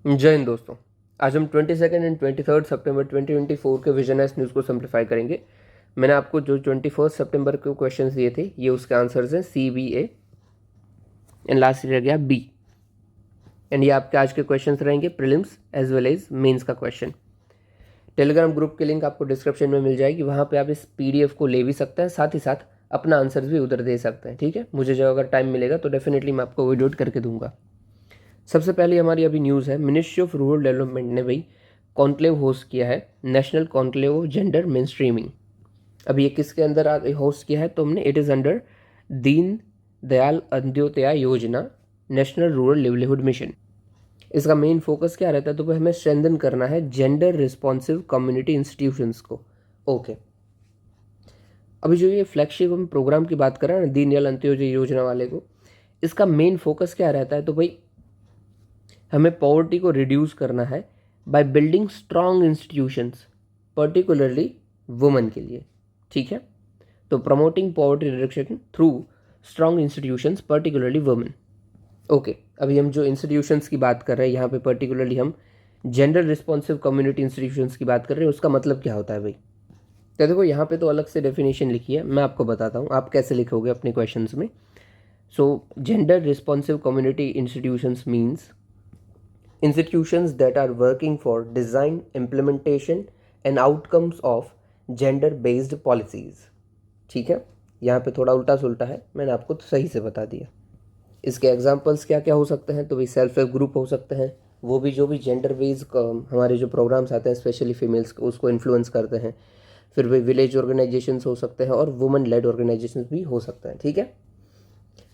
जय हिंद दोस्तों। आज हम 22 एंड 23 सितंबर 2024 के विजनएस न्यूज़ को सिंप्लीफाई करेंगे। मैंने आपको जो 21 सितंबर के क्वेश्चंस दिए थे ये उसके आंसर्स हैं CBA एंड लास्ट रह गया B। एंड ये आपके आज के क्वेश्चंस रहेंगे prelims as well as mains का क्वेश्चन। टेलीग्राम ग्रुप की लिंक आपको डिस्क्रिप्शन में मिल जाएगी, वहाँ पे आप इस PDF को ले भी सकते हैं, साथ ही साथ अपना आंसर्स भी उधर दे सकते हैं। ठीक है, मुझे जो अगर टाइम मिलेगा तो डेफिनेटली मैं आपको वीडियो करके दूंगा। सबसे पहले हमारी अभी न्यूज़ है, मिनिस्ट्री ऑफ रूरल डेवलपमेंट ने भाई कॉन्क्लेव होस्ट किया है, national conclave of gender main streaming. अभी ये किसके अंदर होस्ट किया है तो हमने, it is under Deen Dayal Antyodaya योजना नेशनल रूरल लिवलीहुड मिशन। इसका मेन फोकस क्या रहता है तो भाई हमें स्ट्रेंथन करना है जेंडर रिस्पॉन्सिव कम्युनिटी इंस्टीट्यूशंस को। ओके, अभी जो ये फ्लैगशिप हम प्रोग्राम की बात कर रहे हैं ना, दीन दयाल अंत्योदय योजना वाले को, इसका मेन फोकस क्या रहता है तो भाई हमें पॉवर्टी को रिड्यूस करना है by building strong institutions particularly women के लिए। ठीक है, तो promoting poverty reduction through strong institutions particularly women. Okay, अभी हम जो इंस्टीट्यूशंस की बात कर रहे हैं यहाँ पे पर्टिकुलरली हम जेंडर रिस्पॉन्सिव कम्युनिटी इंस्टीट्यूशंस की बात कर रहे हैं। उसका मतलब क्या होता है भाई, तो देखो यहाँ पे तो अलग से डेफिनेशन लिखी है, मैं आपको बताता हूँ आप कैसे लिखोगे अपने क्वेश्चंस में। सो gender responsive community institutions means institutions that are working for design, implementation and outcomes of gender based policies। ठीक है, यहाँ पे थोड़ा उल्टा सुल्टा है, मैंने आपको तो सही से बता दिया। इसके एग्जांपल्स क्या क्या हो सकते हैं तो भाई सेल्फ हेल्प ग्रुप हो सकते हैं, वो भी जो भी जेंडर बेस्ड हमारे जो प्रोग्राम्स आते हैं स्पेशली फीमेल्स को उसको इन्फ्लुएंस करते हैं। फिर भाई विलेज ऑर्गेनाइजेशंस हो सकते हैं और वुमेन लेड ऑर्गेनाइजेशंस भी हो सकते हैं। ठीक है,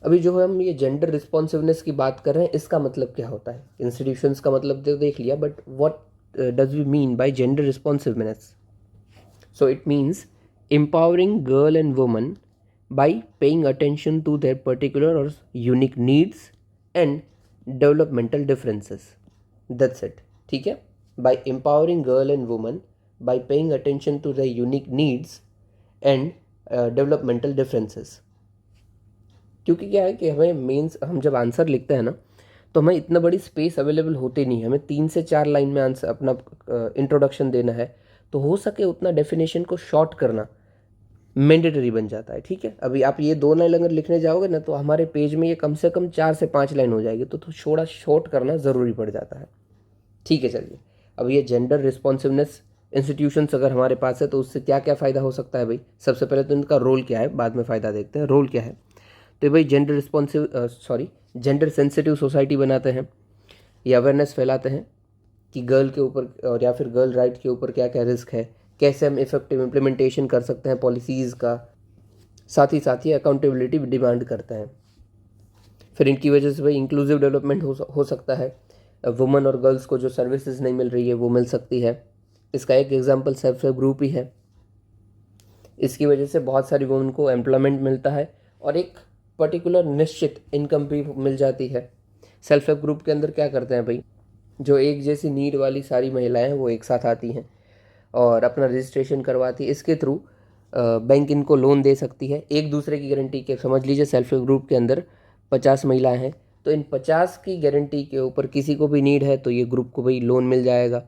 अभी जो हम ये जेंडर रिस्पॉन्सिवनेस की बात कर रहे हैं इसका मतलब क्या होता है, इंस्टीट्यूशंस का मतलब तो देख लिया, but what does we mean by gender responsiveness. So it means empowering girl and woman by paying attention to their particular or unique needs and developmental differences, that's it। ठीक है, by empowering girl and woman by paying attention to their unique needs and developmental differences। क्योंकि क्या है कि हमें mains हम जब answer लिखते हैं ना तो हमें इतना बड़ी स्पेस अवेलेबल होती नहीं है, हमें 3 से 4 लाइन में आंसर अपना इंट्रोडक्शन देना है, तो हो सके उतना डेफिनेशन को शॉर्ट करना मैंडेटरी बन जाता है। ठीक है, अभी आप ये 2 लाइन अगर लिखने जाओगे ना तो हमारे पेज में ये कम से कम 4 से 5 लाइन हो जाएगी, तो थोड़ा शॉर्ट करना ज़रूरी पड़ जाता है। ठीक है, चलिए, अब ये जेंडर रिस्पॉन्सिवनेस इंस्टीट्यूशंस अगर हमारे पास है तो उससे क्या क्या फ़ायदा हो सकता है भाई। सबसे पहले तो इनका रोल क्या है, बाद में फ़ायदा देखते हैं। रोल क्या है तो भाई जेंडर सेंसिटिव सोसाइटी बनाते हैं, ये अवेयरनेस फैलाते हैं कि गर्ल के ऊपर और या फिर गर्ल राइट के ऊपर क्या क्या रिस्क है, कैसे हम इफेक्टिव इम्प्लीमेंटेशन कर सकते हैं पॉलिसीज़ का, साथ ही अकाउंटेबिलिटी भी डिमांड करते हैं। फिर इनकी वजह से भाई इंक्लूसिव डेवलपमेंट हो सकता है, वुमेन और गर्ल्स को जो सर्विसेज नहीं मिल रही है वो मिल सकती है। इसका एक एग्जांपल सेल्फ हेल्प ग्रुप ही है। इसकी वजह से बहुत सारी वुमेन को एम्प्लॉयमेंट मिलता है और एक पर्टिकुलर निश्चित इनकम भी मिल जाती है। सेल्फ हेल्प ग्रुप के अंदर क्या करते हैं भाई, जो एक जैसी नीड वाली सारी महिलाएं हैं वो एक साथ आती हैं और अपना रजिस्ट्रेशन करवाती है। इसके थ्रू बैंक इनको लोन दे सकती है एक दूसरे की गारंटी के। समझ लीजिए सेल्फ हेल्प ग्रुप के अंदर 50 महिलाएं हैं, तो इन 50 की गारंटी के ऊपर किसी को भी नीड है तो ये ग्रुप को भाई लोन मिल जाएगा।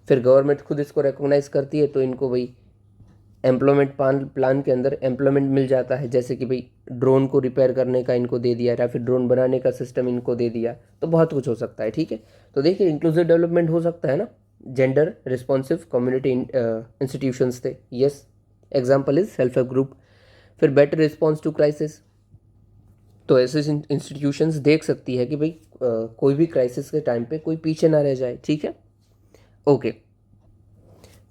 फिर गवर्नमेंट खुद इसको रिकॉग्नाइज करती है तो इनको भाई एम्प्लॉयमेंट प्लान के अंदर एम्प्लॉयमेंट मिल जाता है। जैसे कि भाई ड्रोन को रिपेयर करने का इनको दे दिया या फिर ड्रोन बनाने का सिस्टम इनको दे दिया, तो बहुत कुछ हो सकता है। ठीक है, तो देखिए इंक्लूसिव डेवलपमेंट हो सकता है ना, जेंडर रिस्पॉन्सिव कम्युनिटी इंस्टीट्यूशंस थे। Yes, example is self help group. फिर बेटर रिस्पॉन्स टू क्राइसिस, तो ऐसे इंस्टीट्यूशंस देख सकती है कि भाई कोई भी क्राइसिस के टाइम पे कोई पीछे ना रह जाए। ठीक है, ओके।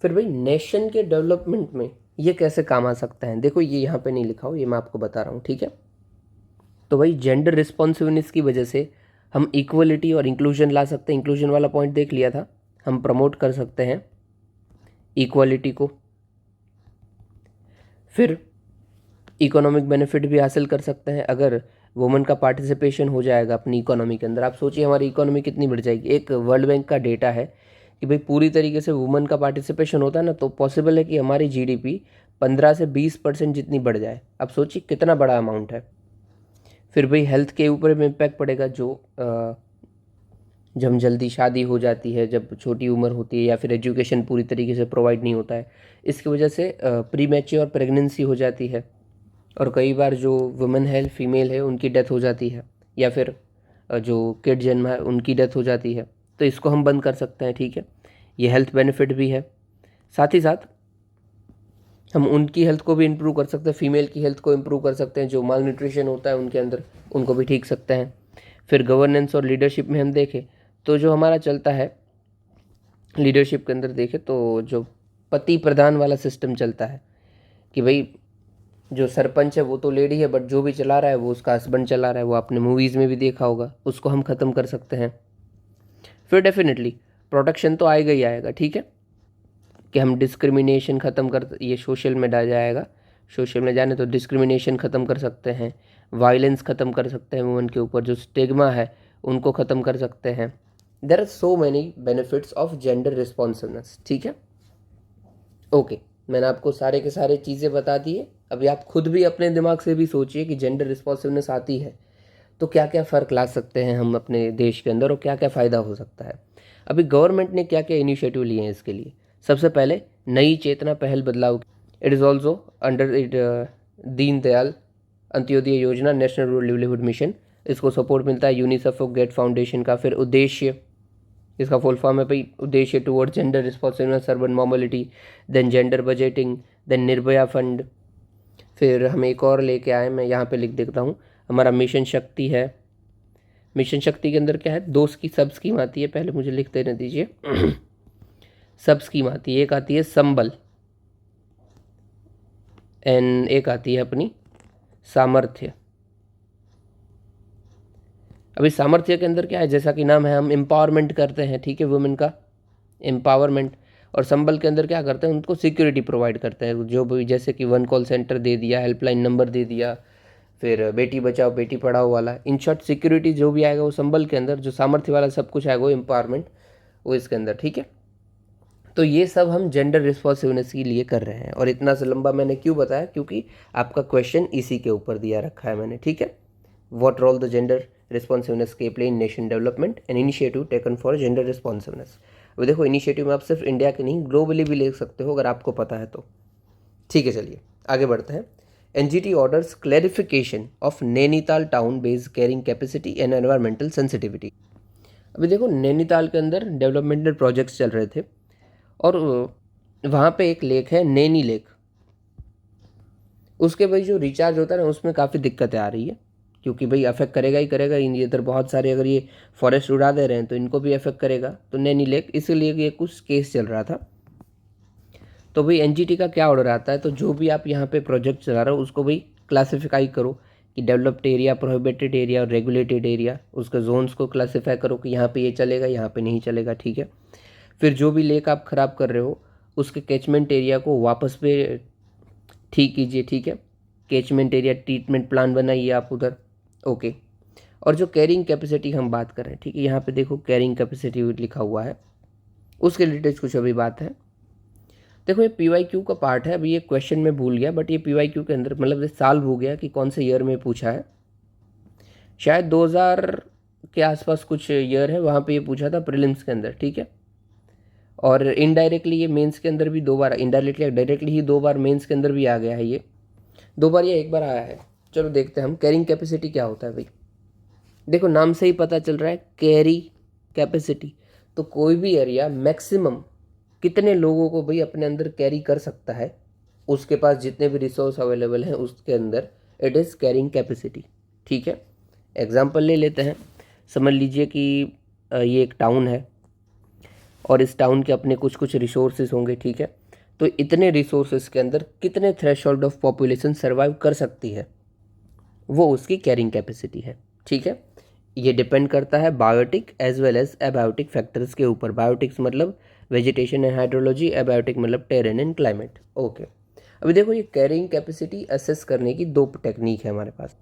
फिर भाई नेशन के डेवलपमेंट में ये कैसे काम आ सकता है, देखो ये यहाँ पे नहीं लिखा हो, ये मैं आपको बता रहा हूँ। ठीक है, तो भाई जेंडर रिस्पॉन्सिवनेस की वजह से हम इक्वलिटी और इंक्लूजन ला सकते हैं। इंक्लूजन वाला पॉइंट देख लिया था, हम प्रमोट कर सकते हैं इक्वालिटी को। फिर इकोनॉमिक बेनिफिट भी हासिल कर सकते हैं अगर वुमेन का पार्टिसिपेशन हो जाएगा अपनी इकोनॉमी के अंदर। आप सोचिए हमारी इकोनॉमी कितनी बढ़ जाएगी। एक वर्ल्ड बैंक का डेटा है कि भाई पूरी तरीके से वुमेन का पार्टिसिपेशन होता है ना तो पॉसिबल है कि हमारी GDP 15 से 20% जितनी बढ़ जाए। अब सोचिए कितना बड़ा अमाउंट है। फिर भाई हेल्थ के ऊपर भी इम्पैक्ट पड़ेगा, जो जब जल्दी शादी हो जाती है, जब छोटी उम्र होती है, या फिर एजुकेशन पूरी तरीके से प्रोवाइड नहीं होता है, इसकी वजह से प्री मैच्योर प्रेगनेंसी हो जाती है, और कई बार जो वुमेन है, फीमेल है, उनकी डेथ हो जाती है, या फिर जो किड जन्म है उनकी डेथ हो जाती है। तो इसको हम बंद कर सकते हैं, ठीक है। ये हेल्थ बेनिफिट भी है। साथ ही साथ हम उनकी हेल्थ को भी इम्प्रूव कर सकते हैं, फीमेल की हेल्थ को इम्प्रूव कर सकते हैं, जो माल न्यूट्रिशन होता है उनके अंदर, उनको भी ठीक सकते हैं। फिर गवर्नेंस और लीडरशिप में हम देखें तो जो हमारा चलता है लीडरशिप के अंदर देखें तो जो पति प्रधान वाला सिस्टम चलता है कि भाई जो सरपंच है वो तो लेडी है, बट जो भी चला रहा है वो उसका हस्बैंड चला रहा है, वो आपने मूवीज़ में भी देखा होगा, उसको हम ख़त्म कर सकते हैं। फिर डेफिनेटली प्रोटेक्शन तो आएगा ही आएगा, ठीक है, कि हम डिस्क्रिमिनेशन ख़त्म कर, ये सोशल में डाल जाएगा, सोशल में जाने तो डिस्क्रिमिनेशन ख़त्म कर सकते हैं, वायलेंस ख़त्म कर सकते हैं, वुमेन के ऊपर जो स्टिग्मा है उनको ख़त्म कर सकते हैं। There are so many benefits of gender responsiveness, ठीक है। ओके, मैंने आपको सारे के सारे चीज़ें बता दी है। अभी आप खुद भी अपने दिमाग से भी सोचिए कि जेंडर रिस्पॉन्सिवनेस आती है तो क्या क्या फ़र्क ला सकते हैं हम अपने देश के अंदर, और क्या क्या फ़ायदा हो सकता है। अभी गवर्नमेंट ने क्या क्या इनिशिएटिव लिए हैं इसके लिए। सबसे पहले नई चेतना पहल बदलाव, it is also under it Deendayal Antyodaya योजना, नेशनल रूरल लिवलीहुड मिशन, इसको सपोर्ट मिलता है यूनिसेफ और गेट फाउंडेशन का। फिर उद्देश्य, इसका फुल फॉर्म है भाई उद्देश्य towards gender responsiveness, urban mobility, then gender budgeting, then Nirbhaya fund. फिर हम एक और लेके आए, मैं यहाँ पे लिख देता हूँ, हमारा मिशन शक्ति है। मिशन शक्ति के अंदर क्या है, दो की सब स्कीम आती है, पहले मुझे लिख देने दीजिए। सब स्कीम आती है, एक आती है संबल एंड एक आती है अपनी सामर्थ्य। अभी सामर्थ्य के अंदर क्या है, जैसा कि नाम है, हम एम्पावरमेंट करते हैं, ठीक है, वुमेन का एम्पावरमेंट। और संबल के अंदर क्या करते हैं, उनको सिक्योरिटी प्रोवाइड करते हैं, जो भी, जैसे कि 1 कॉल सेंटर दे दिया, हेल्पलाइन नंबर दे दिया, फिर बेटी बचाओ बेटी पढ़ाओ वाला, इन शॉर्ट सिक्योरिटी जो भी आएगा वो संबल के अंदर, जो सामर्थ्य वाला सब कुछ आएगा वो एम्पावरमेंट वो इसके अंदर, ठीक है। तो ये सब हम जेंडर रिस्पॉन्सिवनेस के लिए कर रहे हैं। और इतना सा लंबा मैंने क्यों बताया, क्योंकि आपका क्वेश्चन इसी के ऊपर दिया रखा है मैंने, ठीक है। What role the gender responsiveness के play in nation development, an initiative taken for gender responsiveness. अब देखो, इनिशिएटिव में आप सिर्फ इंडिया के नहीं, ग्लोबली भी ले सकते हो अगर आपको पता है तो, ठीक है। चलिए आगे बढ़ते हैं। NGT orders clarification of Nainital town based carrying capacity and environmental sensitivity. अभी देखो, नैनीताल के अंदर डेवलपमेंटल प्रोजेक्ट्स चल रहे थे, और वहाँ पे एक लेक है, नैनी लेक, उसके भाई जो रिचार्ज होता है ना, उसमें काफ़ी दिक्कतें आ रही है, क्योंकि भाई अफेक्ट करेगा ही करेगा। ये इधर बहुत सारे, अगर ये फॉरेस्ट उड़ा दे रहे हैं तो इनको भी अफेक्ट करेगा, तो नैनी लेक, इसीलिए ये कुछ केस चल रहा था। तो भाई एनजीटी का क्या ऑर्डर आता है, तो जो भी आप यहाँ पे प्रोजेक्ट चला रहे हो उसको भाई क्लासिफाई करो कि डेवलप्ड एरिया, प्रोहिबिटेड एरिया और रेगुलेटेड एरिया, उसके जोन्स को क्लासिफाई करो कि यहाँ पे ये चलेगा, यहाँ पे नहीं चलेगा, ठीक है। फिर जो भी लेक आप ख़राब कर रहे हो उसके कैचमेंट एरिया को वापस पे ठीक कीजिए, ठीक है। कैचमेंट एरिया ट्रीटमेंट प्लान बनाइए आप उधर, ओके। और जो कैरिंग कैपेसिटी हम बात कर रहे हैं, ठीक है, यहाँ पे देखो कैरिंग कैपेसिटी लिखा हुआ है, उसके रिलेटेड कुछ अभी बात है। देखो, ये PYQ का पार्ट है, अभी ये क्वेश्चन में भूल गया, बट ये PYQ के अंदर, मतलब ये साल हो गया कि कौन से ईयर में पूछा है, शायद 2000 के आसपास कुछ ईयर है, वहाँ पे ये पूछा था प्रीलिम्स के अंदर, ठीक है। और इनडायरेक्टली ये मेंस के अंदर भी 2 बार, इनडायरेक्टली डायरेक्टली ही 2 बार मेंस के अंदर भी आ गया है, ये 2 बार या 1 बार आया है। चलो देखते हैं हम कैरिंग कैपेसिटी क्या होता है भाई। देखो, नाम से ही पता चल रहा है कैरी कैपेसिटी, तो कोई भी एरिया मैक्सिमम कितने लोगों को भाई अपने अंदर कैरी कर सकता है, उसके पास जितने भी रिसोर्स अवेलेबल हैं उसके अंदर, इट इज़ कैरिंग कैपेसिटी, ठीक है। एग्जाम्पल ले लेते हैं, समझ लीजिए कि ये एक टाउन है और इस टाउन के अपने कुछ कुछ रिसोर्सेज होंगे, ठीक है। तो इतने रिसोर्सेज के अंदर कितने थ्रेशोल्ड ऑफ पॉपुलेशन सर्वाइव कर सकती है, वो उसकी कैरिंग कैपेसिटी है, ठीक है। ये डिपेंड करता है biotic as well as abiotic factors के ऊपर। बायोटिक्स मतलब वेजिटेशन एंड हाइड्रोलॉजी, एबायोटिक मतलब टेरेन एंड क्लाइमेट, ओके। अभी देखो, ये कैरिंग कैपेसिटी असेस करने की 2 टेक्निक है हमारे पास।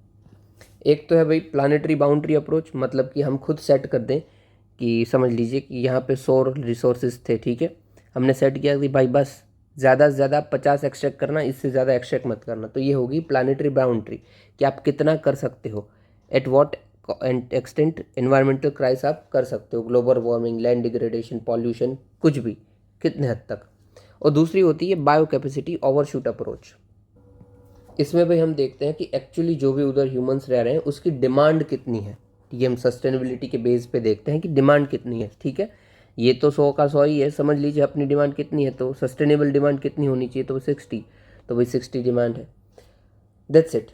एक तो है भाई प्लानिटरी बाउंड्री अप्रोच, मतलब कि हम खुद सेट कर दें कि समझ लीजिए कि यहाँ पे 100 रिसोर्सेज थे, ठीक है, हमने सेट किया कि भाई बस ज़्यादा से ज़्यादा 50 एक्सट्रैक्ट करना, इससे ज़्यादा एक्सट्रैक्ट मत करना। तो ये होगी प्लानिटरी बाउंड्री कि आप कितना कर सकते हो, at what and extent environmental crisis आप कर सकते हो, global warming, land degradation, pollution, कुछ भी, कितने हद तक। और दूसरी होती है बायो कैपेसिटी ओवरशूट अप्रोच। इसमें भी हम देखते हैं कि एक्चुअली जो भी उधर ह्यूमंस रह रहे हैं उसकी डिमांड कितनी है। ये हम सस्टेनेबिलिटी के बेस पे देखते हैं कि डिमांड कितनी है, ठीक है। ये तो 100 का 100 ही है, समझ लीजिए अपनी डिमांड कितनी है, तो सस्टेनेबल डिमांड कितनी होनी चाहिए, तो वो 60, तो वही 60 डिमांड है, दैट्स इट।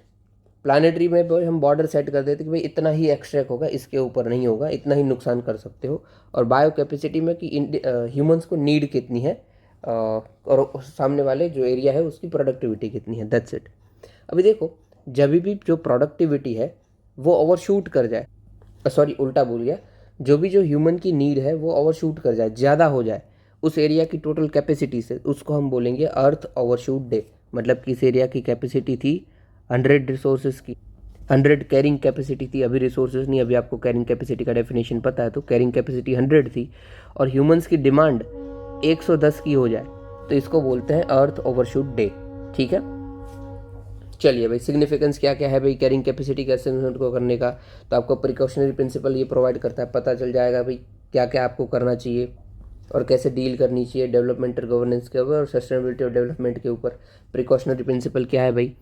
प्लानिटरी में भी हम बॉर्डर सेट कर देते कि भाई इतना ही एक्सट्रैक्ट होगा, इसके ऊपर नहीं होगा, इतना ही नुकसान कर सकते हो। और बायो कैपेसिटी में कि ह्यूमंस को नीड कितनी है और सामने वाले जो एरिया है उसकी प्रोडक्टिविटी कितनी है, दैट्स इट। अभी देखो, जब भी जो प्रोडक्टिविटी है वो ओवरशूट कर जाए, सॉरी उल्टा बोल गया, जो ह्यूमन की नीड है वो ओवरशूट कर जाए, ज़्यादा हो जाए उस एरिया की टोटल कैपेसिटी से, उसको हम बोलेंगे अर्थ ओवरशूट डे। मतलब कि इस एरिया की कैपेसिटी थी 100 रिसोर्सेज की, 100 कैरिंग कैपेसिटी थी, अभी रिसोर्सेज नहीं, अभी आपको कैरिंग कैपेसिटी का डेफिनेशन पता है, तो कैरिंग कैपेसिटी 100 थी और ह्यूमंस की डिमांड 110 की हो जाए, तो इसको बोलते हैं अर्थ ओवरशूट डे, ठीक है। चलिए भाई, सिग्निफिकेंस क्या क्या है भाई कैरिंग कैपेसिटी के असेसमेंट को करने का, तो आपको प्रिकॉशनरी प्रिंसिपल ये प्रोवाइड करता है, पता चल जाएगा भाई क्या क्या आपको करना चाहिए और कैसे डील करनी चाहिए डेवलपमेंटल गवर्नेंस के ऊपर और सस्टेनेबिलिटी और डेवलपमेंट के ऊपर। प्रिकॉशनरी प्रिंसिपल क्या है भाई,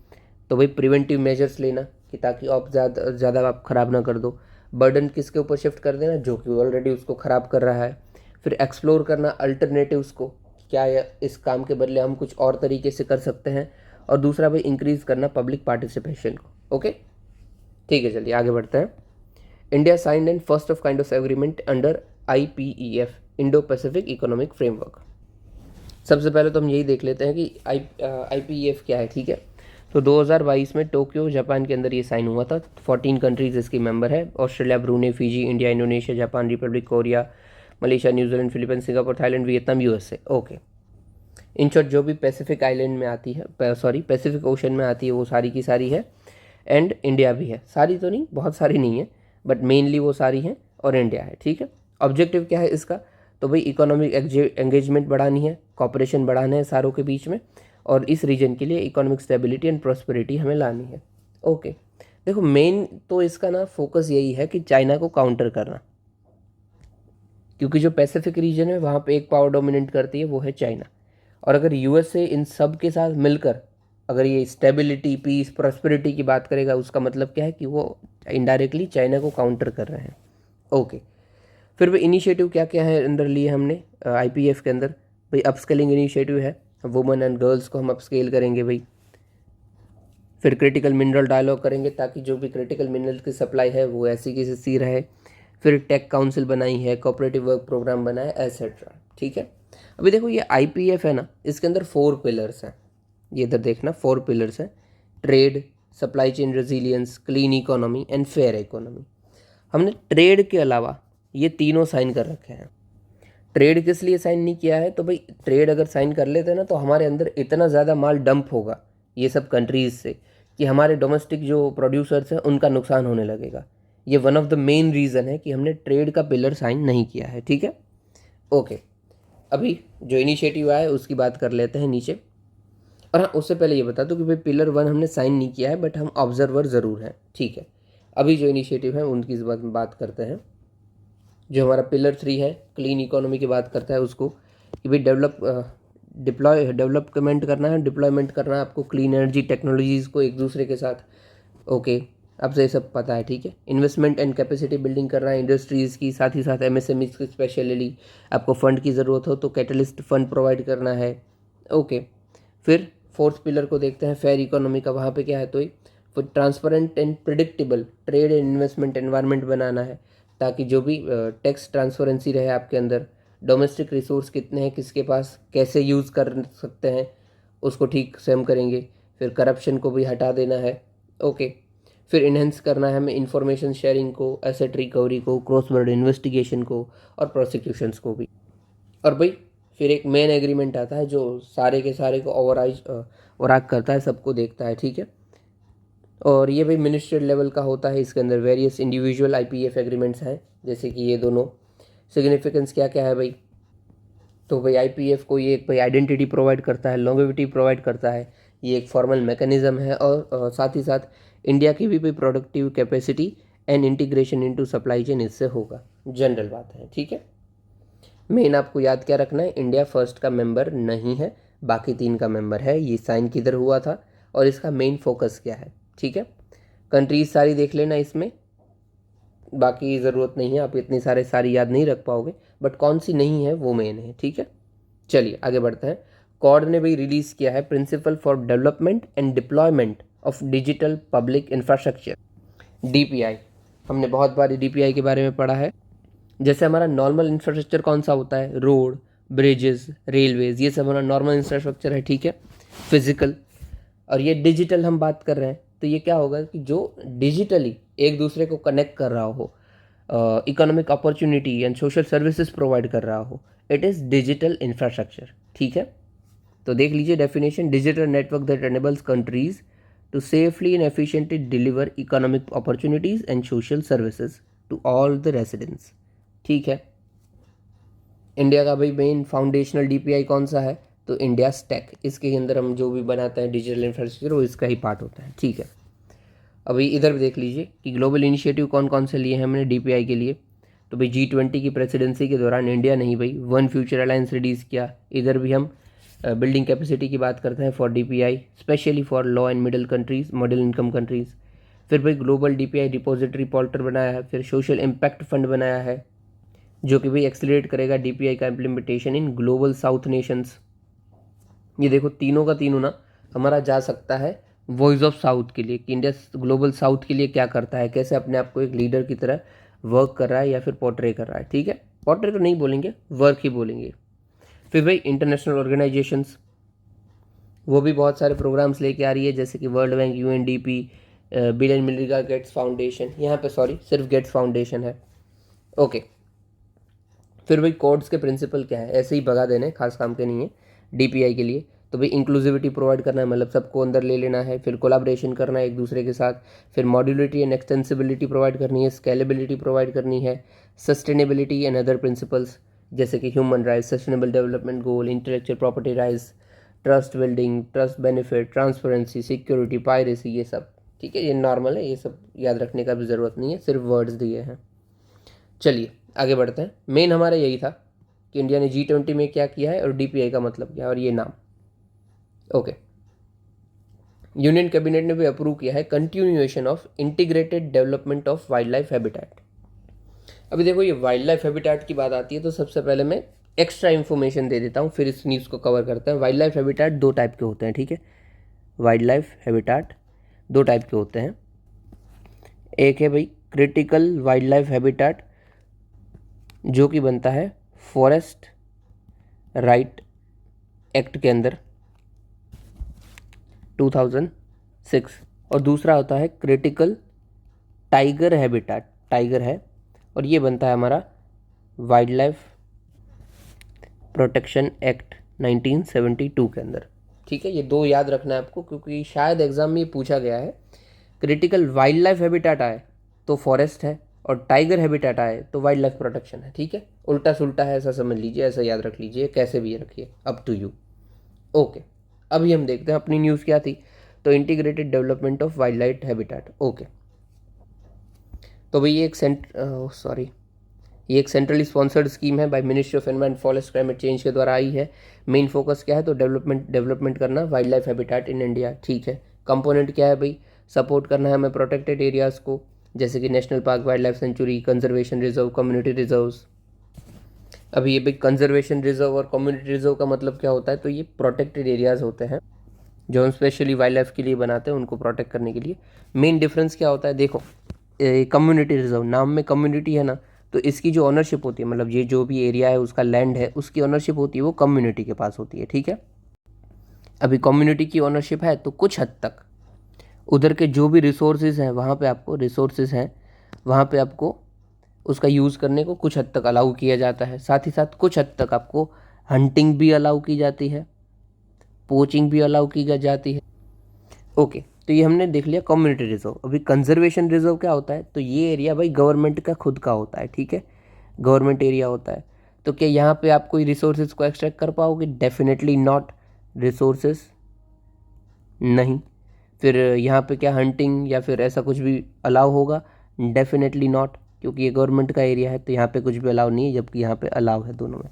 तो भाई प्रिवेंटिव मेजर्स लेना कि ताकि आप ज़्यादा आप ख़राब ना कर दो। बर्डन किसके ऊपर शिफ्ट कर देना, जो कि ऑलरेडी उसको ख़राब कर रहा है। फिर एक्सप्लोर करना अल्टरनेटिव्स को, क्या इस काम के बदले हम कुछ और तरीके से कर सकते हैं। और दूसरा भाई इंक्रीज़ करना पब्लिक पार्टिसिपेशन को। ओके, ठीक है, चलिए आगे बढ़ते हैं। India signed and first of kind of agreement under IPEF, Indo Pacific economic framework. सबसे पहले तो हम यही देख लेते हैं कि IPEF क्या है, ठीक है। तो 2022 में टोक्यो जापान के अंदर ये साइन हुआ था। 14 कंट्रीज इसकी मेंबर है, Australia, ब्रूने, Fiji, India, Indonesia, Japan, Republic Korea, Malaysia, New Zealand, Philippines, Singapore, Thailand, Vietnam, USA। Okay, in short जो भी पैसिफिक आइलैंड में आती है, सॉरी पैसिफिक ओशन में आती है, वो सारी की सारी है, एंड इंडिया भी है। सारी तो नहीं, बहुत सारी नहीं है, बट मेनली वो सारी हैं और इंडिया है, ठीक है। ऑब्जेक्टिव क्या है इसका, तो भाई इकोनॉमिक एंगेजमेंट बढ़ानी है, कॉपरेशन बढ़ाना है सारों के बीच में, और इस रीजन के लिए इकोनॉमिक स्टेबिलिटी एंड प्रॉस्पेरिटी हमें लानी है। ओके, देखो मेन तो इसका ना फोकस यही है कि चाइना को काउंटर करना, क्योंकि जो पैसिफिक रीजन है वहाँ पे एक पावर डोमिनेट करती है, वो है चाइना। और अगर USA इन सब के साथ मिलकर अगर ये स्टेबिलिटी, पीस, प्रॉस्पेरिटी की बात करेगा, उसका मतलब क्या है कि वो इनडायरेक्टली चाइना को काउंटर कर रहे हैं। ओके, फिर भी इनिशिएटिव क्या क्या है अंदर लिए हमने IPF के अंदर, भाई अपस्केलिंग इनिशिएटिव है, वुमेन एंड गर्ल्स को हम अपस्केल करेंगे भाई। फिर क्रिटिकल मिनरल डायलॉग करेंगे ताकि जो भी क्रिटिकल मिनरल की सप्लाई है वो ऐसी की सी रहे। फिर टेक काउंसिल बनाई है, कोऑपरेटिव वर्क प्रोग्राम बनाया, एटसेट्रा, ठीक है। अभी देखो ये IPF है ना, इसके अंदर 4 पिलर्स हैं, ये इधर देखना 4 पिलर्स हैं, trade, supply chain resilience, clean economy and fair economy. हमने ट्रेड के अलावा ये तीनों साइन कर रखे हैं। ट्रेड किस लिए साइन नहीं किया है, तो भाई ट्रेड अगर साइन कर लेते ना तो हमारे अंदर इतना ज़्यादा माल डंप होगा ये सब कंट्रीज़ से कि हमारे डोमेस्टिक जो प्रोड्यूसर्स हैं उनका नुकसान होने लगेगा। ये one of the main reason है कि हमने ट्रेड का पिलर साइन नहीं किया है, ठीक है। ओके, अभी जो इनिशिएटिव आया है उसकी बात कर लेते हैं नीचे। और हाँ, उससे पहले ये बता दूँ कि भाई पिलर 1 हमने साइन नहीं किया है, बट हम ऑब्जर्वर ज़रूर हैं, ठीक है। अभी जो इनिशिएटिव है उनकी बात करते हैं। जो हमारा पिलर 3 है, क्लीन इकोनॉमी की बात करता है उसको, कि भाई डेवलपमेंट करना है, डिप्लॉयमेंट करना है आपको क्लीन एनर्जी टेक्नोलॉजीज़ को एक दूसरे के साथ। ओके, आपसे ये सब पता है, ठीक है। इन्वेस्टमेंट एंड कैपेसिटी बिल्डिंग करना है इंडस्ट्रीज़ की, साथ ही साथ MSMEs की स्पेशली आपको फंड की ज़रूरत हो तो कैटलिस्ट फंड प्रोवाइड करना है। ओके, फिर 4th पिलर को देखते हैं, फेयर इकोनॉमी का। वहाँ पे क्या है, तो फिर transparent and predictable trade and investment environment बनाना है ताकि जो भी टैक्स ट्रांसपेरेंसी रहे आपके अंदर, डोमेस्टिक रिसोर्स कितने हैं किसके पास, कैसे यूज़ कर सकते हैं, उसको ठीक से हम करेंगे। फिर करप्शन को भी हटा देना है। ओके, फिर इन्हेंस करना है हमें इंफॉर्मेशन शेयरिंग को, एसेट रिकवरी को, क्रॉस बॉर्डर इन्वेस्टिगेशन को और प्रोसिक्यूशंस को भी। और भाई फिर एक मेन एग्रीमेंट आता है जो सारे के सारे को ओवरऑल करता है, सबको देखता है, ठीक है। और ये भाई मिनिस्ट्रियल लेवल का होता है, इसके अंदर वेरियस इंडिविजुअल IPF एग्रीमेंट्स हैं, जैसे कि ये दोनों। सिग्निफिकेंस क्या क्या है भाई, तो भाई IPF को ये एक भाई आइडेंटिटी प्रोवाइड करता है, लॉन्गेविटी प्रोवाइड करता है, ये एक फॉर्मल मैकेनिज़्म है। और साथ ही साथ इंडिया की भी productive capacity and integration into supply chain इससे होगा, जनरल बात है, ठीक है। मेन आपको याद क्या रखना है, इंडिया फर्स्ट का मेंबर नहीं है, बाकी 3 का मेंबर है। ये साइन किधर हुआ था और इसका मेन फोकस क्या है, ठीक है। कंट्रीज सारी देख लेना इसमें, बाकी ज़रूरत नहीं है, आप इतनी सारी याद नहीं रख पाओगे, बट कौन सी नहीं है वो मेन है, ठीक है। चलिए आगे बढ़ते हैं। क्वाड ने भी रिलीज़ किया है principle for development and deployment of digital public infrastructure, DPI। हमने बहुत बार DPI के बारे में पढ़ा है। जैसे हमारा नॉर्मल इंफ्रास्ट्रक्चर कौन सा होता है, रोड, ब्रिजेस, रेलवेज, ये सब हमारा नॉर्मल इंफ्रास्ट्रक्चर है, ठीक है, फिजिकल। और ये डिजिटल हम बात कर रहे हैं, तो ये क्या होगा कि जो डिजिटली एक दूसरे को कनेक्ट कर रहा हो, economic opportunity and social services provide कर रहा हो, इट इज़ डिजिटल इंफ्रास्ट्रक्चर, ठीक है। तो देख लीजिए definition, digital network that enables countries to safely and efficiently deliver economic opportunities and social services to all the residents, ठीक है। इंडिया का भाई मेन फाउंडेशनल DPI कौन सा है, तो इंडिया स्टैक, इसके अंदर हम जो भी बनाते हैं डिजिटल इंफ्रास्ट्रक्चर वो इसका ही पार्ट होता है, ठीक है। अभी इधर भी देख लीजिए कि ग्लोबल इनिशिएटिव कौन कौन से लिए हैं हमने DPI के लिए। तो भाई G20 की प्रेसिडेंसी के दौरान इंडिया ने ही भाई वन फ्यूचर अलायंस रिलीज़ किया। इधर भी हम बिल्डिंग कैपेसिटी की बात करते हैं for DPI, specially for low and middle countries, middle income countries. फिर भाई ग्लोबल DPI डिपॉजिटरी पोर्टल बनाया है। फिर सोशल इम्पैक्ट फंड बनाया है जो कि भाई एक्सेलरेट करेगा DPI का implementation in global south Nations. ये देखो तीनों का तीनों ना हमारा जा सकता है वॉइस ऑफ साउथ के लिए, कि इंडिया ग्लोबल साउथ के लिए क्या करता है, कैसे अपने आप को एक लीडर की तरह वर्क कर रहा है या फिर पोर्ट्रे कर रहा है, ठीक है। पोर्ट्रे तो नहीं बोलेंगे, वर्क ही बोलेंगे। फिर भाई इंटरनेशनल ऑर्गेनाइजेशंस, वो भी बहुत सारे प्रोग्राम्स लेके आ रही है, जैसे कि world bank, UNDP, bill and Melinda Gates foundation, यहाँ पे सॉरी सिर्फ गेट्स फाउंडेशन है, ओके। फिर भाई कोड्स के प्रिंसिपल क्या है, ऐसे ही भगा देने, खास काम के नहीं है DPI के लिए। तो भाई इंक्लूसिविटी प्रोवाइड करना है, मतलब सबको अंदर ले लेना है। फिर कोलाब्रेशन करना है एक दूसरे के साथ। फिर मॉड्यूलिटी एंड एक्सटेंसिबिलिटी प्रोवाइड करनी है, स्केलेबिलिटी प्रोवाइड करनी है, सस्टेनेबिलिटी एंड अदर प्रिंसिपल्स जैसे कि human rights, sustainable development goal, intellectual property rights, trust building, trust benefit, transparency, security, piracy, ये सब, ठीक है। ये नॉर्मल है, ये सब याद रखने का भी ज़रूरत नहीं है, सिर्फ वर्ड्स दिए हैं। चलिए आगे बढ़ते हैं। मेन हमारा यही था कि इंडिया ने G20 में क्या किया है और DPI का मतलब क्या है और ये नाम, ओके। यूनियन कैबिनेट ने भी अप्रूव किया है continuation of integrated development of wild life habitat. अभी देखो ये वाइल्ड लाइफ हैबिटेट की बात आती है तो सबसे पहले मैं एक्स्ट्रा इन्फॉर्मेशन दे देता हूँ, फिर इस न्यूज़ को कवर करते हैं। वाइल्ड लाइफ हैबिटेट 2 टाइप के होते हैं, ठीक है। वाइल्ड लाइफ हैबिटेट 2 टाइप के होते हैं। एक है भाई क्रिटिकल वाइल्ड लाइफ हैबिटेट जो कि बनता है फॉरेस्ट राइट एक्ट के अंदर 2006, और दूसरा होता है क्रिटिकल टाइगर हैबिटेट, टाइगर है, और ये बनता है हमारा वाइल्ड लाइफ प्रोटेक्शन एक्ट 1972 के अंदर, ठीक है। ये 2 याद रखना है आपको क्योंकि शायद एग्जाम में ये पूछा गया है। क्रिटिकल वाइल्ड लाइफ हैबिटेट आए तो फॉरेस्ट है और टाइगर हैबिटेट आए तो वाइल्ड लाइफ प्रोटेक्शन है, ठीक है। उल्टा सुल्टा है ऐसा समझ लीजिए, ऐसा याद रख लीजिए, कैसे भी रखिए, अप टू यू, ओके। अभी हम देखते हैं अपनी न्यूज़ क्या थी। तो integrated development of wild life habitat, okay. तो भाई ये एक सेंट्रली स्पॉन्सर्ड स्कीम है by ministry of environment forest climate change के द्वारा आई है। मेन फोकस क्या है, तो डेवलपमेंट करना wild life habitat in India, ठीक है। कंपोनेंट क्या है भाई, सपोर्ट करना है हमें प्रोटेक्टेड एरियाज़ को, जैसे कि national park, wild life sanctuary, conservation reserve, community reserves. अभी ये भी कंजर्वेशन रिजर्व और कम्युनिटी रिजर्व का मतलब क्या होता है, तो ये प्रोटेक्टेड एरियाज़ होते हैं जो हम स्पेशली वाइल्ड लाइफ के लिए बनाते हैं, उनको प्रोटेक्ट करने के लिए। मेन डिफरेंस क्या होता है, देखो कम्युनिटी रिजर्व, नाम में कम्युनिटी है ना, तो इसकी जो ऑनरशिप होती है, मतलब ये जो भी एरिया है उसका लैंड है उसकी ऑनरशिप होती है वो कम्युनिटी के पास होती है, ठीक है। अभी कम्युनिटी की ऑनरशिप है तो कुछ हद तक उधर के जो भी रिसोर्सेज हैं वहाँ पे आपको उसका यूज़ करने को कुछ हद तक अलाउ किया जाता है। साथ ही साथ कुछ हद तक आपको हंटिंग भी अलाउ की जाती है, पोचिंग भी अलाउ की जाती है, ओके। तो ये हमने देख लिया कम्युनिटी रिजर्व। अभी कंजर्वेशन रिजर्व क्या होता है, तो ये एरिया भाई गवर्नमेंट का खुद का होता है, ठीक है, गवर्नमेंट एरिया होता है। तो क्या यहाँ पे आप कोई रिसोर्सेज को एक्सट्रैक्ट कर पाओगे, डेफिनेटली नॉट, रिसोर्सेज नहीं। फिर यहाँ पे क्या हंटिंग या फिर ऐसा कुछ भी अलाउ होगा, डेफिनेटली नॉट, क्योंकि ये गवर्नमेंट का एरिया है तो यहाँ पे कुछ भी अलाउ नहीं है, जबकि यहाँ पे अलाउ है दोनों में।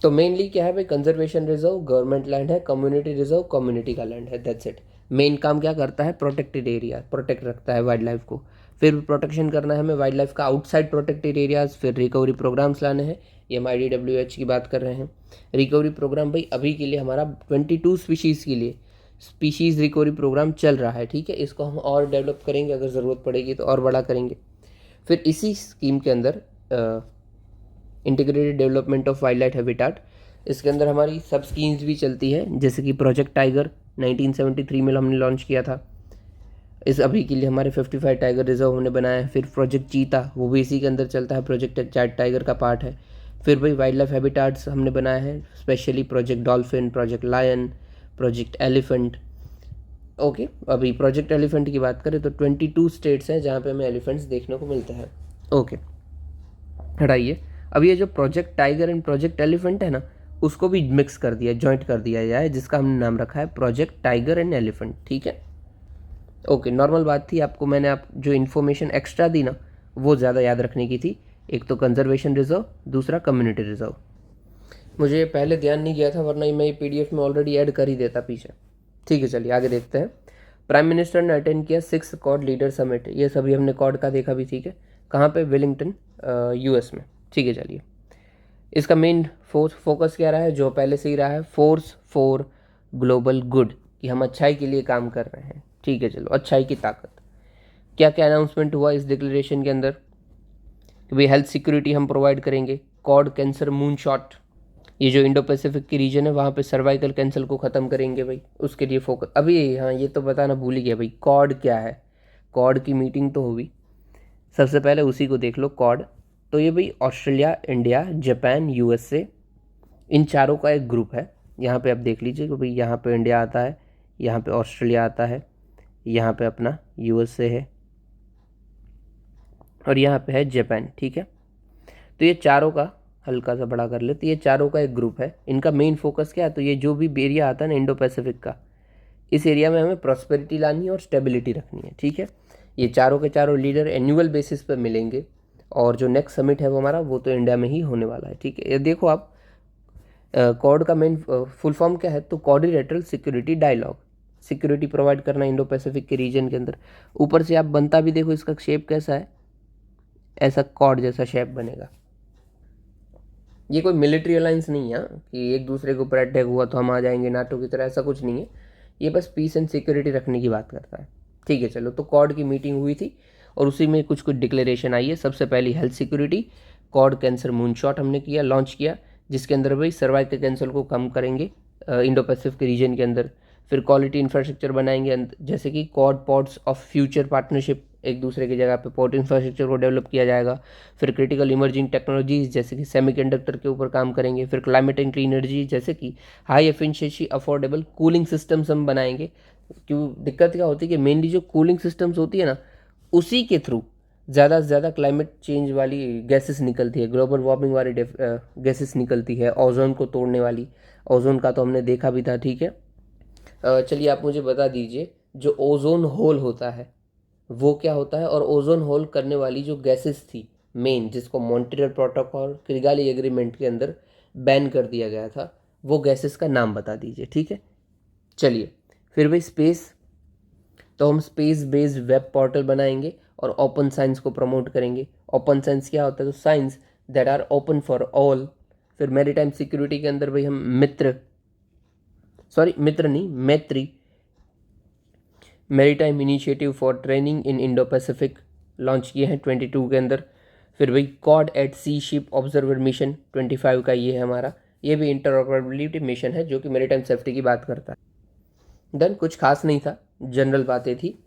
तो मेनली क्या है भाई, कंजर्वेशन रिजर्व गवर्नमेंट लैंड है, कम्युनिटी रिजर्व कम्युनिटी का लैंड है, दैट्स इट। मेन काम क्या करता है, प्रोटेक्टेड एरिया प्रोटेक्ट रखता है वाइल्ड लाइफ को। फिर प्रोटेक्शन करना है हमें वाइल्ड लाइफ का आउटसाइड प्रोटेक्टेड एरियाज, फिर रिकवरी प्रोग्राम्स लाने हैं, ये हम IDWH की बात कर रहे हैं। रिकवरी प्रोग्राम भाई अभी के लिए हमारा 22 स्पीशीज़ के लिए स्पीशीज़ रिकवरी प्रोग्राम चल रहा है, ठीक है। इसको हम और डेवलप करेंगे, अगर ज़रूरत पड़ेगी तो और बड़ा करेंगे। फिर इसी स्कीम के अंदर integrated development of wild life habitat, इसके अंदर हमारी सब स्कीम्स भी चलती है, जैसे कि प्रोजेक्ट टाइगर 1973 में हमने लॉन्च किया था। इस अभी के लिए हमारे 55 टाइगर रिजर्व हमने बनाया है। फिर प्रोजेक्ट चीता, वो भी इसी के अंदर चलता है, प्रोजेक्ट टाइगर का पार्ट है। फिर भाई वाइल्ड लाइफ हैबिटाट्स हमने बनाया है, specially project dolphin, project lion, project elephant. Okay, अभी प्रोजेक्ट एलिफेंट की बात करें तो 22 स्टेट्स हैं जहाँ पे हमें एलिफेंट्स देखने को मिलते हैं। ओके, हटाइए। अब ये जो project tiger and project elephant है ना, उसको भी मिक्स कर दिया, जॉइंट कर दिया जाए, जिसका हमने नाम रखा है प्रोजेक्ट टाइगर एंड एलिफेंट, ठीक है। ओके, नॉर्मल बात थी, आपको मैंने आप जो इन्फॉर्मेशन एक्स्ट्रा दी ना, वो ज़्यादा याद रखने की थी। एक तो कंजर्वेशन रिजर्व, दूसरा कम्युनिटी रिजर्व। मुझे पहले ध्यान नहीं गया था, वरना मैं ये PDF में ऑलरेडी ऐड कर ही देता पीछे। ठीक है, चलिए आगे देखते हैं। प्राइम मिनिस्टर ने अटेंड किया 6 क्वाड लीडर समिट, ये सभी हमने क्वाड का देखा भी, ठीक है। कहाँ पे, वेलिंगटन US में, ठीक है। चलिए, इसका मेन फोकस क्या रहा है, जो पहले से ही रहा है, फोर्स फॉर ग्लोबल गुड, कि हम अच्छाई के लिए काम कर रहे हैं, ठीक है। चलो, अच्छाई की ताकत। क्या क्या अनाउंसमेंट हुआ इस डिक्लेरेशन के अंदर, कि भाई हेल्थ सिक्योरिटी हम प्रोवाइड करेंगे, कॉड कैंसर मून शॉट, ये जो इंडो पैसिफिक की रीजन है वहाँ पे सर्वाइकल कैंसर को ख़त्म करेंगे भाई, उसके लिए फोकस। अभी हाँ, ये तो बताना भूल ही गया भाई, कॉड क्या है। कॉड की मीटिंग तो हुई, सबसे पहले उसी को देख लो, कॉड। तो ये भाई ऑस्ट्रेलिया, इंडिया, जापान, USA, इन चारों का एक ग्रुप है। यहाँ पे आप देख लीजिए कि भाई यहाँ पे इंडिया आता है, यहाँ पे ऑस्ट्रेलिया आता है, यहाँ पे अपना USA है, और यहाँ पे है जापान, ठीक है। तो ये चारों का, हल्का सा बड़ा कर ले, तो ये चारों का एक ग्रुप है। इनका मेन फोकस क्या है, तो ये जो भी एरिया आता है ना इंडो पैसिफिक का, इस एरिया में हमें प्रॉस्पेरिटी लानी है और स्टेबिलिटी रखनी है, ठीक है। ये चारों के चारों लीडर एनुअल बेसिस पर मिलेंगे, और जो नेक्स्ट समिट है वो हमारा, वो तो इंडिया में ही होने वाला है, ठीक है। ये देखो आप, कॉड का मेन फुल फॉर्म क्या है, तो quadrilateral security dialogue, security provide करना इंडो पैसिफिक के रीजन के अंदर। ऊपर से आप बनता भी देखो, इसका शेप कैसा है, ऐसा कॉर्ड जैसा शेप बनेगा। ये कोई मिलिट्री अलायंस नहीं है कि एक दूसरे के ऊपर अटैक हुआ तो हम आ जाएंगे नाटो की तरह, ऐसा कुछ नहीं है। ये बस पीस एंड सिक्योरिटी रखने की बात करता है, ठीक है। चलो, तो कॉड की मीटिंग हुई थी और उसी में कुछ कुछ डिक्लेरेशन आई है। सबसे पहली health security, Quad cancer moonshot हमने किया, लॉन्च किया, जिसके अंदर भाई सर्वाइकल कैंसर को कम करेंगे इंडो पैसिफिक रीजन के अंदर। फिर क्वालिटी इंफ्रास्ट्रक्चर बनाएंगे, जैसे कि Quad pods of future partnership, एक दूसरे की जगह पे पोर्ट इंफ्रास्ट्रक्चर को डेवलप किया जाएगा। फिर क्रिटिकल इमर्जिंग टेक्नोलॉजीज, जैसे कि सेमीकंडक्टर के ऊपर काम करेंगे। फिर क्लाइमेट एंड क्लीन एनर्जी, जैसे कि high efficiency affordable cooling systems हम बनाएंगे। क्यों दिक्कत क्या होती है कि मेनली जो कूलिंग सिस्टम्स होती है ना, उसी के थ्रू ज़्यादा से ज़्यादा क्लाइमेट चेंज वाली गैसेस निकलती है, ग्लोबल वार्मिंग वाली गैसेस निकलती है, ओजोन को तोड़ने वाली। ओजोन का तो हमने देखा भी था, ठीक है। चलिए आप मुझे बता दीजिए, जो ओजोन होल होता है वो क्या होता है, और ओजोन होल करने वाली जो गैसेस थी मेन, जिसको मॉन्ट्रियल प्रोटोकॉल किगाली एग्रीमेंट के अंदर बैन कर दिया गया था, वो गैसेस का नाम बता दीजिए, ठीक है। चलिए, फिर भाई स्पेस, तो हम स्पेस बेस्ड वेब पोर्टल बनाएंगे और ओपन साइंस को प्रमोट करेंगे। ओपन साइंस क्या होता है, तो science that are open for all. फिर मैरीटाइम सिक्योरिटी के अंदर भाई हम Maitri maritime initiative for training in Indo Pacific launch किए हैं 22 के अंदर। फिर भाई Quad at sea ship observer mission 25 का ये है हमारा, ये भी इंटरऑपरेबिलिटी मिशन है जो कि मैरीटाइम सेफ्टी की बात करता है। डन, कुछ खास नहीं था, जनरल बातें थी,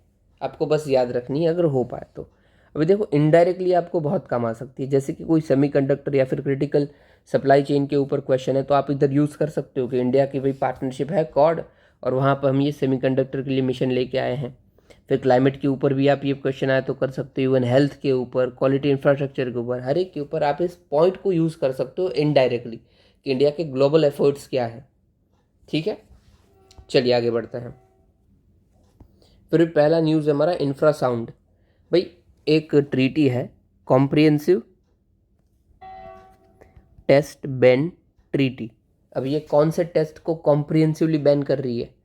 आपको बस याद रखनी है अगर हो पाए तो। अभी देखो, इनडायरेक्टली आपको बहुत काम आ सकती है, जैसे कि कोई सेमीकंडक्टर या फिर क्रिटिकल सप्लाई चेन के ऊपर क्वेश्चन है, तो आप इधर यूज़ कर सकते हो कि इंडिया की भाई पार्टनरशिप है कॉड, और वहाँ पर हम ये सेमीकंडक्टर के लिए मिशन लेके आए हैं। फिर क्लाइमेट के ऊपर भी आप ये क्वेश्चन आए तो कर सकते हो, इवन हेल्थ के ऊपर, क्वालिटी इंफ्रास्ट्रक्चर के ऊपर, हर एक के ऊपर आप इस पॉइंट को यूज़ कर सकते हो इनडायरेक्टली, कि इंडिया के ग्लोबल एफर्ट्स क्या है, ठीक है। चलिए आगे बढ़ते हैं। फिर पहला न्यूज़ है हमारा इंफ्रासाउंड। भाई एक ट्रीटी है कॉम्प्रिहेंसिव टेस्ट बैन ट्रीटी। अब ये कौन से टेस्ट को कॉम्प्रिहेंसिवली बैन कर रही है?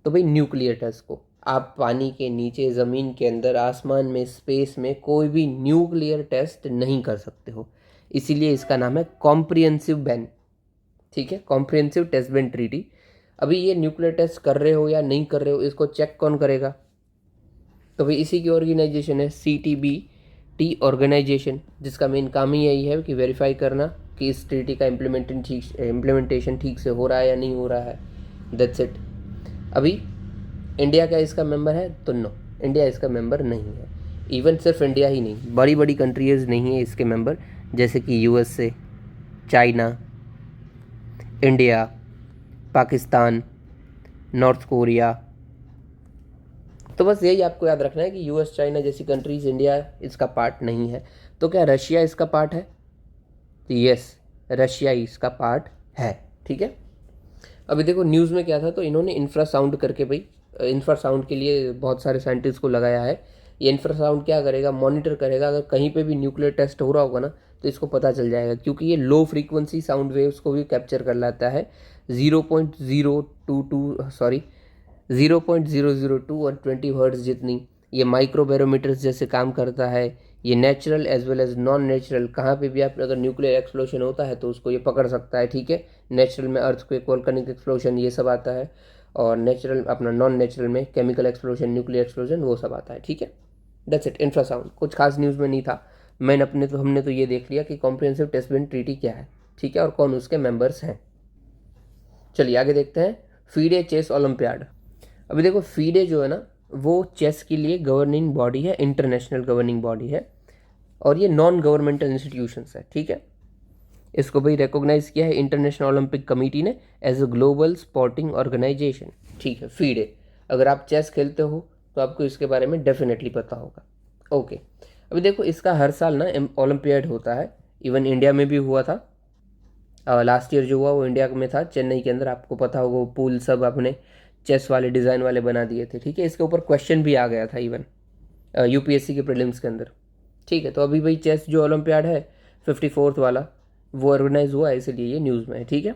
तो भाई न्यूक्लियर टेस्ट को। आप पानी के नीचे, ज़मीन के अंदर, आसमान में, स्पेस में कोई भी न्यूक्लियर टेस्ट नहीं कर सकते हो, इसीलिए इसका नाम है कॉम्प्रिहेंसिव बैन। ठीक है, कॉम्प्रिहेंसिव टेस्ट बैन ट्रीटी। अभी ये न्यूक्लियर टेस्ट कर रहे हो या नहीं कर रहे हो, इसको चेक कौन करेगा? तो भाई इसी की ऑर्गेनाइजेशन है CTBT ऑर्गेनाइजेशन, जिसका मेन काम ही यही है कि वेरीफाई करना कि इस ट्रीटी का इम्प्लीमेंटेशन ठीक से हो रहा है या नहीं हो रहा है। That's it. अभी इंडिया क्या इसका मेंबर है? तो नो, इंडिया इसका मेंबर नहीं है। इवन सिर्फ इंडिया ही नहीं, बड़ी बड़ी कंट्रीज नहीं है इसके मेंबर, जैसे कि USA, China, India, Pakistan, north Korea. तो बस यही आपको याद रखना है कि US, चाइना जैसी कंट्रीज, इंडिया इसका पार्ट नहीं है। तो क्या रशिया इसका पार्ट है? तो यस, रशिया इसका पार्ट है। ठीक है। अभी देखो न्यूज़ में क्या था, तो इन्होंने इंफ्रासाउंड करके, भाई इंफ्रासाउंड के लिए बहुत सारे साइंटिस्ट को लगाया है। ये इंफ्रासाउंड क्या करेगा? मॉनिटर करेगा, अगर कहीं पे भी न्यूक्लियर टेस्ट हो रहा होगा ना तो इसको पता चल जाएगा, क्योंकि ये लो फ्रीक्वेंसी साउंड वेव्स को भी कैप्चर कर लाता है। 0.002 और 20 हर्ट्ज जितनी। ये माइक्रो बैरोमीटर्स जैसे काम करता है। ये natural as well as non natural, कहाँ पे भी आप अगर न्यूक्लियर एक्सप्लोजन होता है तो उसको ये पकड़ सकता है। ठीक है, नेचुरल में अर्थक्वेक, वोल्केनिक एक्सप्लोजन, ये सब आता है, और नेचुरल अपना नॉन नेचुरल में केमिकल एक्सप्लोजन, न्यूक्लियर एक्सप्लोजन, वो सब आता है। ठीक है, दैट्स इट। इंफ्रासाउंड कुछ खास न्यूज़ में नहीं था। हमने तो ये देख लिया कि कॉम्प्रिहेंसिव टेस्ट बैन ट्रीटी क्या है, ठीक है, और कौन उसके मेंबर्स हैं। चलिए आगे देखते हैं। FIDE chess olympiad. अभी देखो फीडे जो है ना, वो चेस के लिए गवर्निंग बॉडी है, इंटरनेशनल गवर्निंग बॉडी है, और ये नॉन गवर्नमेंटल इंस्टीट्यूशंस है। ठीक है, इसको भाई रिकॉग्नाइज किया है इंटरनेशनल ओलंपिक कमेटी ने as a global sporting organisation. ठीक है, फीडे। अगर आप चेस खेलते हो तो आपको इसके बारे में डेफिनेटली पता होगा। ओके, अभी देखो इसका हर साल ना ओलंपियाड होता है। इवन इंडिया में भी हुआ था। लास्ट ईयर जो हुआ वो इंडिया में था, चेन्नई के अंदर। आपको पता होगा वो पूल सब अपने चेस वाले डिज़ाइन वाले बना दिए थे। ठीक है, इसके ऊपर क्वेश्चन भी आ गया था इवन UPSC के प्रीलिम्स के अंदर। ठीक है, तो अभी भाई चेस जो ओलंपियाड है 54th वाला, वो ऑर्गेनाइज हुआ है, इसलिए ये न्यूज़ में है। ठीक है,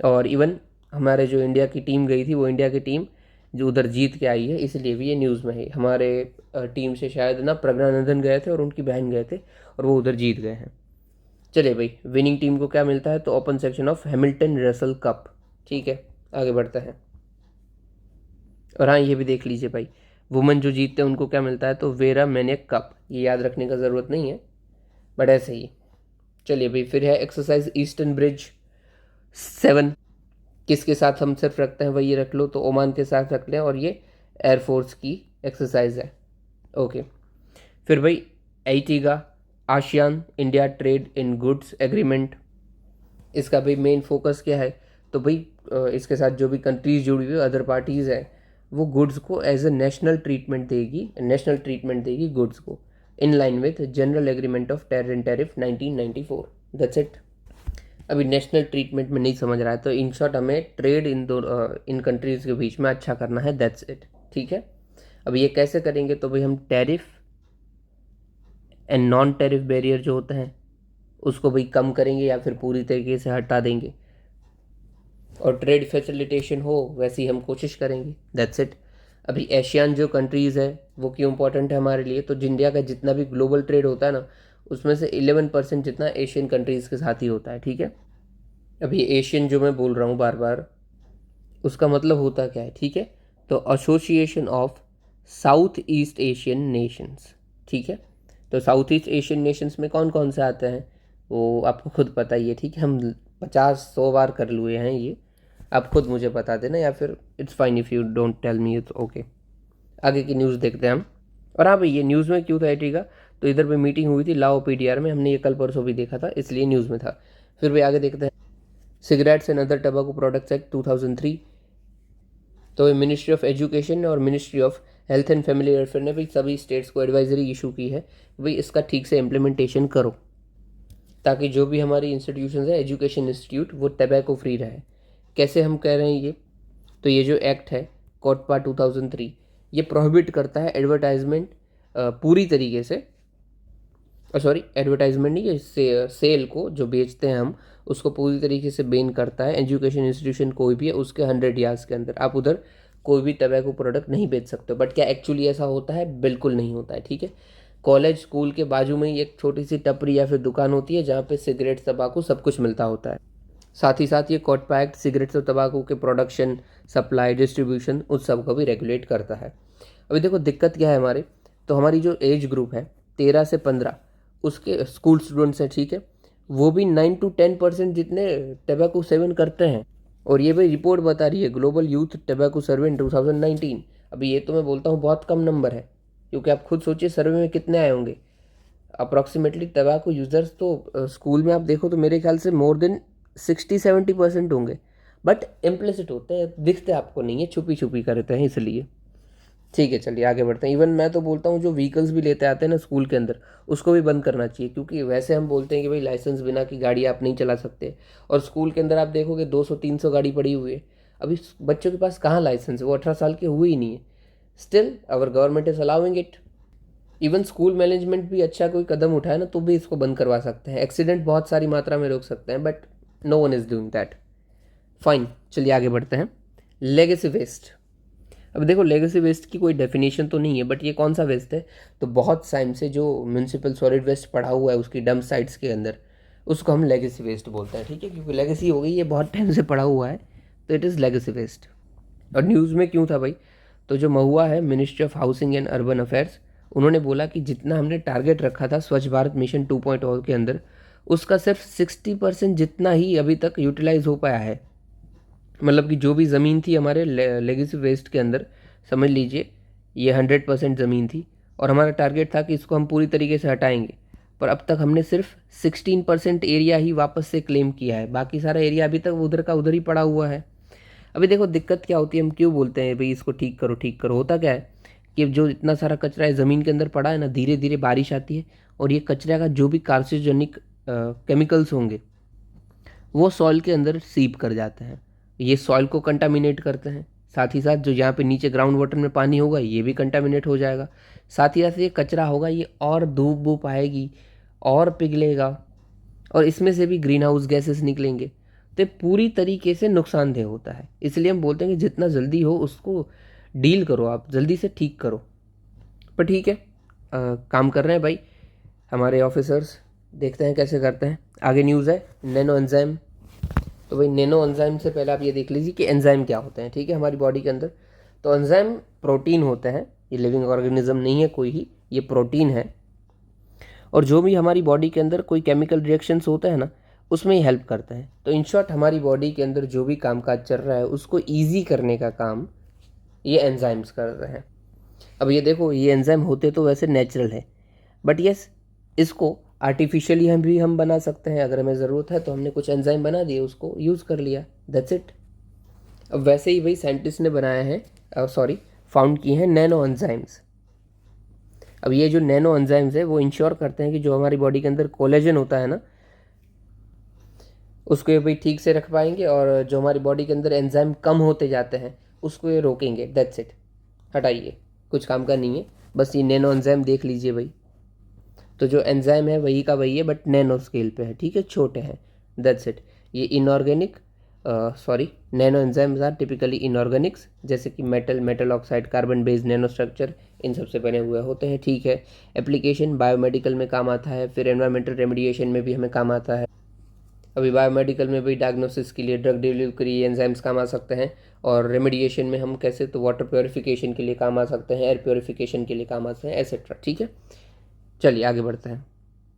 और इवन हमारे जो इंडिया की टीम गई थी, वो इंडिया की टीम जो उधर जीत के आई है, इसलिए भी ये न्यूज़ में है। हमारे टीम से शायद ना प्रज्ञानंदन गए थे और उनकी बहन गए थे, और वो उधर जीत गए हैं। चलिए भाई, विनिंग टीम को क्या मिलता है? तो open section of Hamilton Russell cup. ठीक है, आगे बढ़ते हैं। और हाँ, ये भी देख लीजिए भाई, वुमेन जो जीतते हैं उनको क्या मिलता है? तो वेरा मैनेक कप। ये याद रखने का ज़रूरत नहीं है, बट ऐसे ही। चलिए भाई, फिर है एक्सरसाइज ईस्टर्न ब्रिज 7। किसके साथ हम सिर्फ रखते हैं, वही रख लो, तो ओमान के साथ रख लें, और ये एयरफोर्स की एक्सरसाइज है। ओके, फिर भाई AITIGA ASEAN India trade in goods agreement. इसका भाई मेन फोकस क्या है? तो भाई इसके साथ जो भी कंट्रीज जुड़ी हुई अदर पार्टीज़ हैं, वो गुड्स को एज ए नेशनल ट्रीटमेंट देगी गुड्स को, in line with general agreement of terror and tariff 1994। That's it. अभी नेशनल ट्रीटमेंट में नहीं समझ रहा है, तो इन शॉर्ट हमें ट्रेड इन कंट्रीज़ के बीच में अच्छा करना है। That's it. ठीक है, अब ये कैसे करेंगे? तो भाई हम tariff and non tariff barrier जो होते हैं उसको भाई कम करेंगे, या फिर पूरी तरीके से हटा देंगे, और ट्रेड फैसिलिटेशन हो वैसी हम कोशिश करेंगे। That's it. अभी एशियन जो कंट्रीज़ है वो क्यों इंपॉर्टेंट है हमारे लिए? तो इंडिया का जितना भी ग्लोबल ट्रेड होता है ना, उसमें से 11% जितना एशियन कंट्रीज़ के साथ ही होता है। ठीक है, अभी एशियन जो मैं बोल रहा हूँ बार बार, उसका मतलब होता क्या है? ठीक है, तो association of south east Asian Nations. ठीक है, तो साउथ ईस्ट एशियन नेशंस में कौन कौन से आते हैं वो आपको खुद पता ही है। ठीक है, हम 50-100 बार कर लिए हैं ये, आप खुद मुझे बता देना, या फिर it's fine if you don't tell me, it's okay. आगे की न्यूज़ देखते हैं हम। और हाँ भाई, ये न्यूज़ में क्यों था एटी का? तो इधर पे मीटिंग हुई थी लाओ PDR में, हमने ये कल परसों भी देखा था, इसलिए न्यूज़ में था। फिर भी आगे देखते हैं। Cigarettes and other tobacco products act 2003। तो ये मिनिस्ट्री ऑफ एजुकेशन और ministry of health and family welfare ने भी सभी स्टेट्स को एडवाइजरी इशू की है, भाई इसका ठीक से इम्प्लीमेंटेशन करो, ताकि जो भी हमारी इंस्टीट्यूशन है, एजुकेशन इंस्टीट्यूट, वो टबैको फ्री रहे। कैसे हम कह रहे हैं ये? तो ये जो एक्ट है कोटपा 2003, ये प्रोहिबिट करता है एडवर्टाइजमेंट पूरी तरीके से, सॉरी एडवर्टाइजमेंट नहीं, ये सेल को जो बेचते हैं हम उसको पूरी तरीके से बैन करता है। एजुकेशन इंस्टीट्यूशन कोई भी है उसके 100 यार्ड्स के अंदर आप उधर कोई भी टबैको प्रोडक्ट नहीं बेच सकते। बट क्या एक्चुअली ऐसा होता है? बिल्कुल नहीं होता है, ठीक है। कॉलेज स्कूल के बाजू में ही एक छोटी सी टपरी या फिर दुकान होती है जहाँ पे सिगरेट, तंबाकू सब कुछ मिलता होता है। साथ ही साथ ये कोटपा एक्ट सिगरेट्स और तंबाकू के प्रोडक्शन, सप्लाई, डिस्ट्रीब्यूशन उस सब को भी रेगुलेट करता है। अभी देखो दिक्कत क्या है हमारे, तो हमारी जो एज ग्रुप है 13 से 15 उसके स्कूल स्टूडेंट्स हैं, ठीक है, वो भी 9 to 10% जितने टबैको सेवन करते हैं। और ये भी रिपोर्ट बता रही है ग्लोबल यूथ टबैको सर्वे इन 2019। अभी ये तो मैं बोलता हूँ बहुत कम नंबर है, क्योंकि आप खुद सोचिए सर्वे में कितने आए होंगे। अप्रॉक्सीमेटली टबैको यूज़र्स तो स्कूल में आप देखो तो मेरे ख्याल से मोर देन 60-70% होंगे, बट इम्प्लिसिट होते हैं, दिखते आपको नहीं है, छुपी छुपी करते हैं इसलिए। ठीक है, चलिए आगे बढ़ते हैं। इवन मैं तो बोलता हूँ जो व्हीकल्स भी लेते आते हैं ना स्कूल के अंदर, उसको भी बंद करना चाहिए, क्योंकि वैसे हम बोलते हैं कि भाई लाइसेंस बिना की गाड़ी आप नहीं चला सकते, और स्कूल के अंदर आप देखोगे 200-300 गाड़ी पड़ी हुई है। अभी बच्चों के पास कहाँ लाइसेंस है, वो 18 साल के हुए ही नहीं है। Still our government is allowing it. Even school management भी अच्छा कोई कदम उठाए ना तो भी इसको बंद करवा सकते हैं, एक्सीडेंट बहुत सारी मात्रा में रोक सकते हैं, but no one is doing that. Fine, चलिए आगे बढ़ते हैं। Legacy waste. अब देखो लेगेसी वेस्ट की कोई डेफिनेशन तो नहीं है, बट ये कौन सा वेस्ट है, तो बहुत टाइम से जो म्यूनसिपल सॉलिड वेस्ट पड़ा हुआ है उसकी डंप साइट्स के अंदर, उसको हम लेगेसी वेस्ट बोलते हैं, ठीक है, क्योंकि लेगेसी हो गई, ये बहुत टाइम से पड़ा हुआ है, तो इट इज़ लेगेसी वेस्ट। और न्यूज़ में क्यों था भाई, तो जो महुआ है, ministry of housing and urban affairs, उन्होंने बोला कि जितना हमने टारगेट रखा था स्वच्छ भारत मिशन 2.0 के अंदर, उसका सिर्फ 60% जितना ही अभी तक यूटिलाइज हो पाया है। मतलब कि जो भी ज़मीन थी हमारे लेगेसी वेस्ट के अंदर, समझ लीजिए ये 100% ज़मीन थी, और हमारा टारगेट था कि इसको हम पूरी तरीके से हटाएंगे, पर अब तक हमने सिर्फ 16% एरिया ही वापस से क्लेम किया है, बाकी सारा एरिया अभी तक उधर का उधर ही पड़ा हुआ है। अभी देखो दिक्कत क्या होती है, हम क्यों बोलते हैं भाई इसको ठीक करो ठीक करो, होता क्या है कि जो इतना सारा कचरा है ज़मीन के अंदर पड़ा है ना, धीरे धीरे बारिश आती है और ये कचरे का जो भी कार्सिनोजेनिक केमिकल्स होंगे वो सॉइल के अंदर सीप कर जाते हैं, ये सॉइल को कंटामिनेट करते हैं। साथ ही साथ जो यहाँ पे नीचे ग्राउंड वाटर में पानी होगा ये भी कंटामिनेट हो जाएगा। साथ ही साथ ये कचरा होगा, ये और धूप वूप आएगी और पिघलेगा, और इसमें से भी ग्रीन हाउस गैसेस निकलेंगे, तो ये पूरी तरीके से नुकसानदेह होता है। इसलिए हम बोलते हैं कि जितना जल्दी हो उसको डील करो, आप जल्दी से ठीक करो। पर ठीक है, काम कर रहे हैं भाई हमारे ऑफिसर्स, देखते हैं कैसे करते हैं। आगे न्यूज़ है नैनो एंजाइम। तो भाई नैनो एंजाइम से पहले आप ये देख लीजिए कि एंजाइम क्या होते हैं, ठीक है, हमारी बॉडी के अंदर। तो एंजाइम प्रोटीन होते हैं, ये लिविंग ऑर्गेनिज्म नहीं है कोई ही, ये प्रोटीन है, और जो भी हमारी बॉडी के अंदर कोई केमिकल रिएक्शंस होते हैं ना उसमें ही हेल्प करते हैं। तो इन शॉर्ट हमारी बॉडी के अंदर जो भी कामकाज चल रहा है उसको ईजी करने का काम ये एंजाइम्स कर रहे हैं। अब ये देखो ये एंजाइम होते तो वैसे नेचुरल है, बट यस इसको आर्टिफिशियली हम बना सकते हैं, अगर हमें ज़रूरत है तो हमने कुछ एंजाइम बना दिए, उसको यूज़ कर लिया, दैट्स इट। अब वैसे ही भाई साइंटिस्ट ने बनाया है, फाउंड किए हैं नैनो एंजाइम्स। अब ये जो नैनो एंजाइम्स है वो इंश्योर करते हैं कि जो हमारी बॉडी के अंदर कोलेजन होता है ना उसको ये भाई ठीक से रख पाएंगे, और जो हमारी बॉडी के अंदर एंजाइम कम होते जाते हैं उसको ये रोकेंगे, दैट्स इट। हटाइए, कुछ काम का नहीं है, बस ये नैनो एंजाइम देख लीजिए भाई। तो जो एंजाइम है वही का वही है, बट नैनो स्केल पे है, ठीक है, छोटे हैं, दैट्स इट। ये inorganic nano enzymes are typically inorganics, जैसे कि metal oxide, carbon based nano structure, इन सबसे बने हुए होते हैं, ठीक है। एप्लीकेशन बायोमेडिकल में काम आता है, फिर एनवायरमेंटल रेमेडिएशन में भी हमें काम आता है। अभी बायोमेडिकल में भी डायग्नोसिस के लिए, ड्रग डिलीवरी एंजाइम्स काम आ सकते हैं, और रेमेडिएशन में हम कैसे तो वाटर प्योरिफिकेशन के लिए काम आ सकते हैं, एयर प्योरिफिकेशन के लिए काम आते हैं, एसेट्रा, ठीक है। चलिए आगे बढ़ते हैं।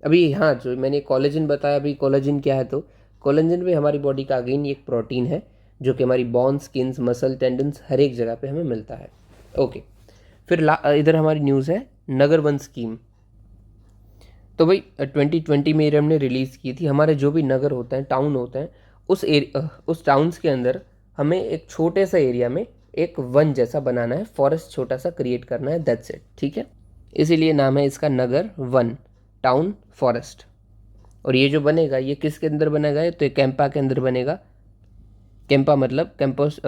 अभी हाँ, जो मैंने कोलेजन बताया, अभी कोलेजन क्या है, तो कोलेजन भी हमारी बॉडी का अगेन एक प्रोटीन है जो कि हमारी बोन, स्किन्स, मसल, टेंडन्स हर एक जगह पे हमें मिलता है। ओके, फिर इधर हमारी न्यूज़ है नगर वन स्कीम। तो भाई 2020 में हमने रिलीज़ की थी, हमारे जो भी नगर होते हैं, टाउन होते हैं, उस टाउन्स के अंदर हमें एक छोटे सा एरिया में एक वन जैसा बनाना है, फॉरेस्ट छोटा सा क्रिएट करना है, दैट्स इट, ठीक है। इसीलिए नाम है इसका नगर वन, टाउन फॉरेस्ट। और ये जो बनेगा ये किसके अंदर बनेगा, तो ये कैंपा के अंदर बनेगा। कैंपा मतलब campus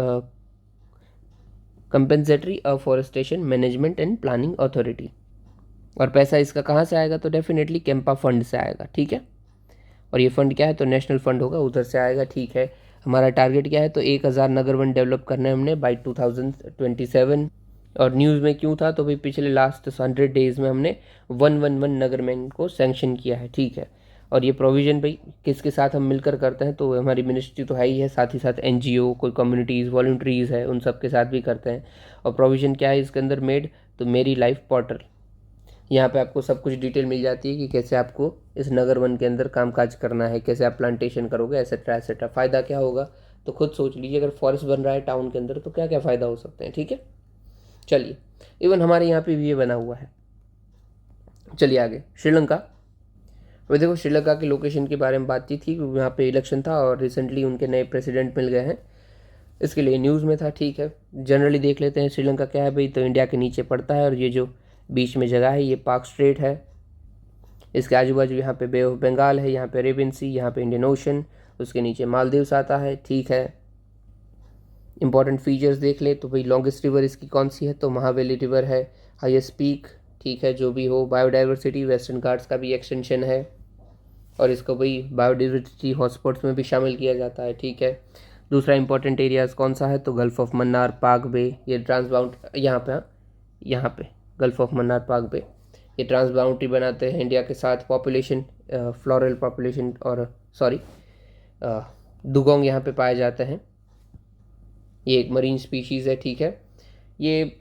compensatory afforestation management and planning authority, और पैसा इसका कहाँ से आएगा, तो डेफिनेटली कैंपा फंड से आएगा, ठीक है। और ये फंड क्या है, तो नेशनल फंड होगा, उधर से आएगा, ठीक है। हमारा टारगेट क्या है, तो 1000 नगर वन डेवलप करना है हमने बाई 2027। और न्यूज़ में क्यों था, तो भाई पिछले लास्ट 100 डेज़ में हमने 111 नगर मैन को सैंक्शन किया है, ठीक है। और ये प्रोविज़न भाई किसके साथ हम मिलकर करते हैं, तो हमारी मिनिस्ट्री तो है ही है, साथ ही साथ एनजीओ, कोई कम्युनिटीज़, वॉलंटरीज़ है, उन सब के साथ भी करते हैं। और प्रोविज़न क्या है इसके अंदर मेड, तो मेरी लाइफ पोर्टल, यहाँ पे आपको सब कुछ डिटेल मिल जाती है कि कैसे आपको इस नगर वन के अंदर कामकाज करना है, कैसे आप प्लांटेशन करोगे, एसेट्रा एसेट्रा। फ़ायदा क्या होगा, तो खुद सोच लीजिए, अगर फॉरेस्ट बन रहा है टाउन के अंदर तो क्या क्या फ़ायदा हो सकते हैं, ठीक है। चलिए, इवन हमारे यहाँ पे भी ये बना हुआ है। चलिए आगे, श्रीलंका। वही देखो, श्रीलंका की लोकेशन के बारे में बातचीत थी, यहाँ पे इलेक्शन था और रिसेंटली उनके नए प्रेसिडेंट मिल गए हैं, इसके लिए न्यूज़ में था, ठीक है। जनरली देख लेते हैं श्रीलंका क्या है भाई, तो इंडिया के नीचे पड़ता है और ये जो बीच में जगह है ये पाक स्ट्रेट है। इसके आजू बाजू यहाँ पे बे ऑफ बंगाल है, यहाँ पे अरेबियन सी, यहाँ पे इंडियन ओशन, उसके नीचे मालदीव्स आता है, ठीक है। इंपॉर्टेंट फीचर्स देख ले तो भाई लॉन्गेस्ट रिवर इसकी कौन सी है, तो महावेली रिवर है। हाईएस्ट पीक, ठीक है, जो भी हो। बायोडाइवर्सिटी, वेस्टर्न घाट्स का भी एक्सटेंशन है और इसको भाई बायोडाइवर्सिटी हॉटस्पॉट्स में भी शामिल किया जाता है, ठीक है। दूसरा इंपॉर्टेंट एरियाज़ कौन सा है, तो गल्फ ऑफ मन्नार, पाक बे, ये ट्रांसबाउंड यहाँ पे, यहाँ पे गल्फ ऑफ मन्नार, पाक बे, ये ट्रांस बाउंड्री बनाते हैं इंडिया के साथ। पॉपुलेशन, फ्लोरल पॉपुलेशन और सॉरी दुगोंग यहाँ पे पाए जाते हैं, ये एक मरीन स्पीशीज़ है, ठीक है। ये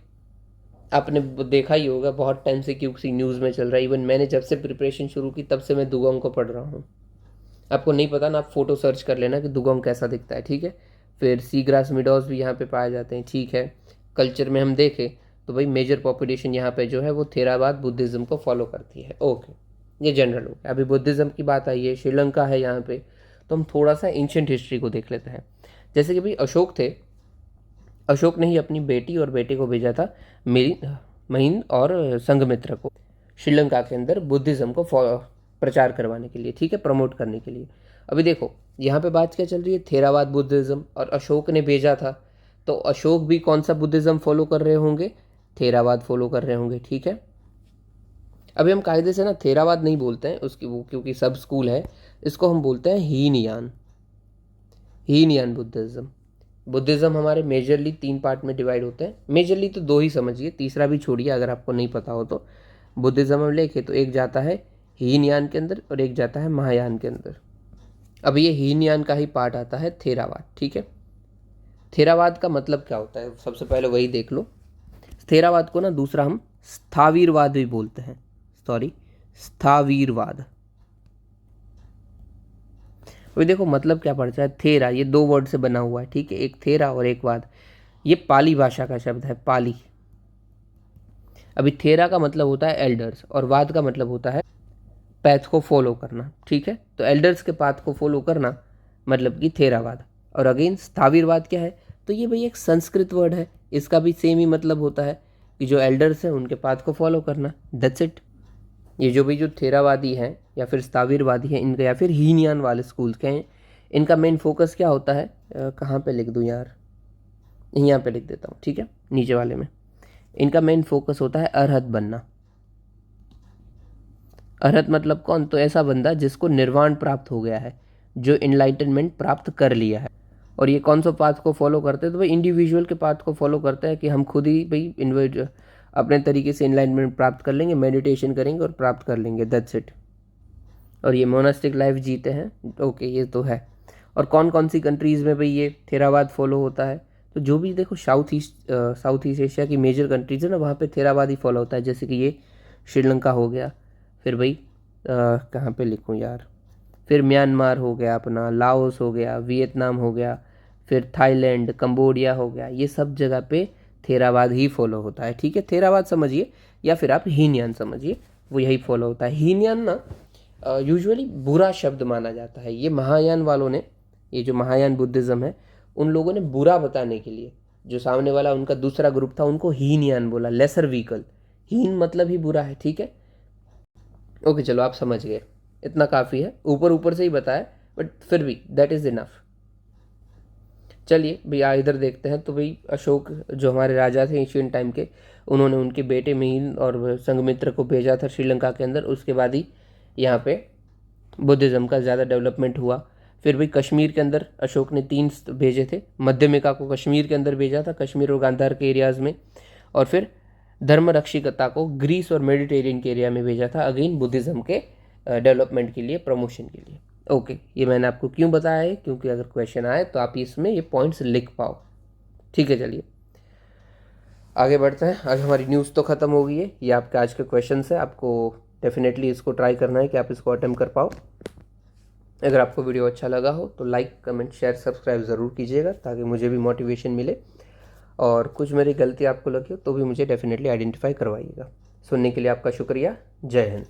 आपने देखा ही होगा बहुत टाइम से क्योंकि न्यूज़ में चल रहा है। इवन मैंने जब से प्रिपरेशन शुरू की तब से मैं दुगोंग को पढ़ रहा हूँ। आपको नहीं पता ना, आप फोटो सर्च कर लेना कि दुगोंग कैसा दिखता है, ठीक है। फिर सी ग्रास मिडोज भी यहाँ पे पाए जाते हैं, ठीक है। कल्चर में हम देखें तो भाई मेजर पॉपुलेशन यहाँ पे जो है वो थेरावाद बुद्धिज़्म को फॉलो करती है, ओके, ये जनरल हो गया। अभी बुद्धिज़्म की बात आई है, श्रीलंका है यहाँ पे, तो हम थोड़ा सा एंशियंट हिस्ट्री को देख लेते हैं। जैसे कि भाई अशोक थे, अशोक ने ही अपनी बेटी और बेटे को भेजा था मेरी महिंद और संघमित्रा को श्रीलंका के अंदर बुद्धिज़्म को प्रचार करवाने के लिए, ठीक है, प्रमोट करने के लिए। अभी देखो यहाँ पे बात क्या चल रही है, थेरावाद बुद्धिज़्म, और अशोक ने भेजा था, तो अशोक भी कौन सा बुद्धिज़्म फॉलो कर रहे होंगे, थेरावाद फॉलो कर रहे होंगे, ठीक है। अभी हम कायदे से ना थेरावाद नहीं बोलते हैं उसकी, वो क्योंकि सब स्कूल है, इसको हम बोलते हैं हीनयान, हीनयान बुद्धिज़्म। बुद्धिज़्म हमारे मेजरली 3 पार्ट में डिवाइड होते हैं, मेजरली तो 2 ही समझिए, तीसरा भी छोड़िए अगर आपको नहीं पता हो तो। बुद्धिज़्म हम लेके तो एक जाता है हीनयान के अंदर और एक जाता है महायान के अंदर। अब ये हीनयान का ही पार्ट आता है थेरावाद, ठीक है। थेरावाद का मतलब क्या होता है, सबसे पहले वही देख लो। थेरावाद को ना दूसरा हम स्थावीरवाद भी बोलते हैं, सॉरी, स्थावीरवाद। अभी देखो मतलब क्या पड़ता है, थेरा ये 2 वर्ड से बना हुआ है, ठीक है, एक थेरा और एक वाद। ये पाली भाषा का शब्द है, पाली। अभी थेरा का मतलब होता है एल्डर्स और वाद का मतलब होता है पैथ को फॉलो करना, ठीक है। तो एल्डर्स के पाथ को फॉलो करना मतलब कि थेरावाद। और अगेन स्थावीरवाद क्या है, तो ये भाई एक संस्कृत वर्ड है, इसका भी सेम ही मतलब होता है कि जो एल्डर्स हैं उनके पाथ को फॉलो करना, दैट्स इट। ये जो भी जो थेरावादी हैं या फिर स्थावीरवादी हैं इनका, या फिर हीनयान वाले स्कूल के हैं, इनका मेन फोकस क्या होता है, कहाँ पे लिख दूँ यार, यहाँ पे लिख देता हूँ, ठीक है, नीचे वाले में। इनका मेन फोकस होता है अरहत बनना। अरहत मतलब कौन, तो ऐसा बंदा जिसको निर्वाण प्राप्त हो गया है, जो इनलाइटनमेंट प्राप्त कर लिया है। और ये कौन सा पाथ को फॉलो करते हैं, तो भाई इंडिविजुअल के पाथ को फॉलो करते हैं कि हम खुद ही भाई इंडिविजुअल अपने तरीके से इनलाइटमेंट प्राप्त कर लेंगे, मेडिटेशन करेंगे और प्राप्त कर लेंगे, दैट्स इट। और ये मोनास्टिक लाइफ जीते हैं, ओके, ये तो है। और कौन कौन सी कंट्रीज़ में भाई ये थेरावाद फॉलो होता है, तो जो भी देखो साउथ ईस्ट एशिया की मेजर कंट्रीज़ है ना, वहाँ पे थेरावाद ही फॉलो होता है। जैसे कि ये श्रीलंका हो गया, फिर भाई कहाँ पे लिखूँ यार, फिर म्यांमार हो गया अपना, लाओस हो गया, वियतनाम हो गया, फिर थाईलैंड, कंबोडिया हो गया, ये सब जगह पे थेरावाद ही फॉलो होता है, ठीक है। थेरावाद समझिए या फिर आप हीनयान समझिए, वो यही फॉलो होता है। हीनयान ना यूजुअली बुरा शब्द माना जाता है, ये महायान वालों ने, ये जो महायान बुद्धिज़्म है, उन लोगों ने बुरा बताने के लिए, जो सामने वाला उनका दूसरा ग्रुप था उनको हीनयान बोला, लेसर व्हीकल। हीन मतलब ही बुरा है, ठीक है। ओके चलो आप समझ गए, इतना काफ़ी है, ऊपर ऊपर से ही बताया बट फिर भी दैट इज़ इनफ। चलिए भैया इधर देखते हैं। तो भाई अशोक जो हमारे राजा थे एशियन टाइम के, उन्होंने उनके बेटे मिहिर और संघमित्र को भेजा था श्रीलंका के अंदर। उसके बाद ही यहाँ पे बुद्धिज़्म का ज़्यादा डेवलपमेंट हुआ। फिर भी कश्मीर के अंदर अशोक ने 3 भेजे थे। मध्यमिका को कश्मीर के अंदर भेजा था, कश्मीर और गांधार के एरियाज़ में। और फिर धर्मरक्षिकता को ग्रीस और मेडिटेरियन के एरिया में भेजा था, अगेन बुद्धिज़्म के डेवलपमेंट के लिए, प्रमोशन के लिए। ओके, ये मैंने आपको क्यों बताया है, क्योंकि अगर क्वेश्चन आए तो आप इसमें ये पॉइंट्स लिख पाओ। ठीक है, चलिए आगे बढ़ते हैं। आज हमारी न्यूज़ तो ख़त्म हो गई है। ये आपके आज के क्वेश्चन है, आपको डेफिनेटली इसको ट्राई करना है कि आप इसको अटेम्प्ट कर पाओ। अगर आपको वीडियो अच्छा लगा हो तो लाइक, कमेंट, शेयर, सब्सक्राइब ज़रूर कीजिएगा ताकि मुझे भी मोटिवेशन मिले। और कुछ मेरी गलती आपको लगी हो तो भी मुझे डेफिनेटली आइडेंटिफाई करवाइएगा। सुनने के लिए आपका शुक्रिया। जय हिंद।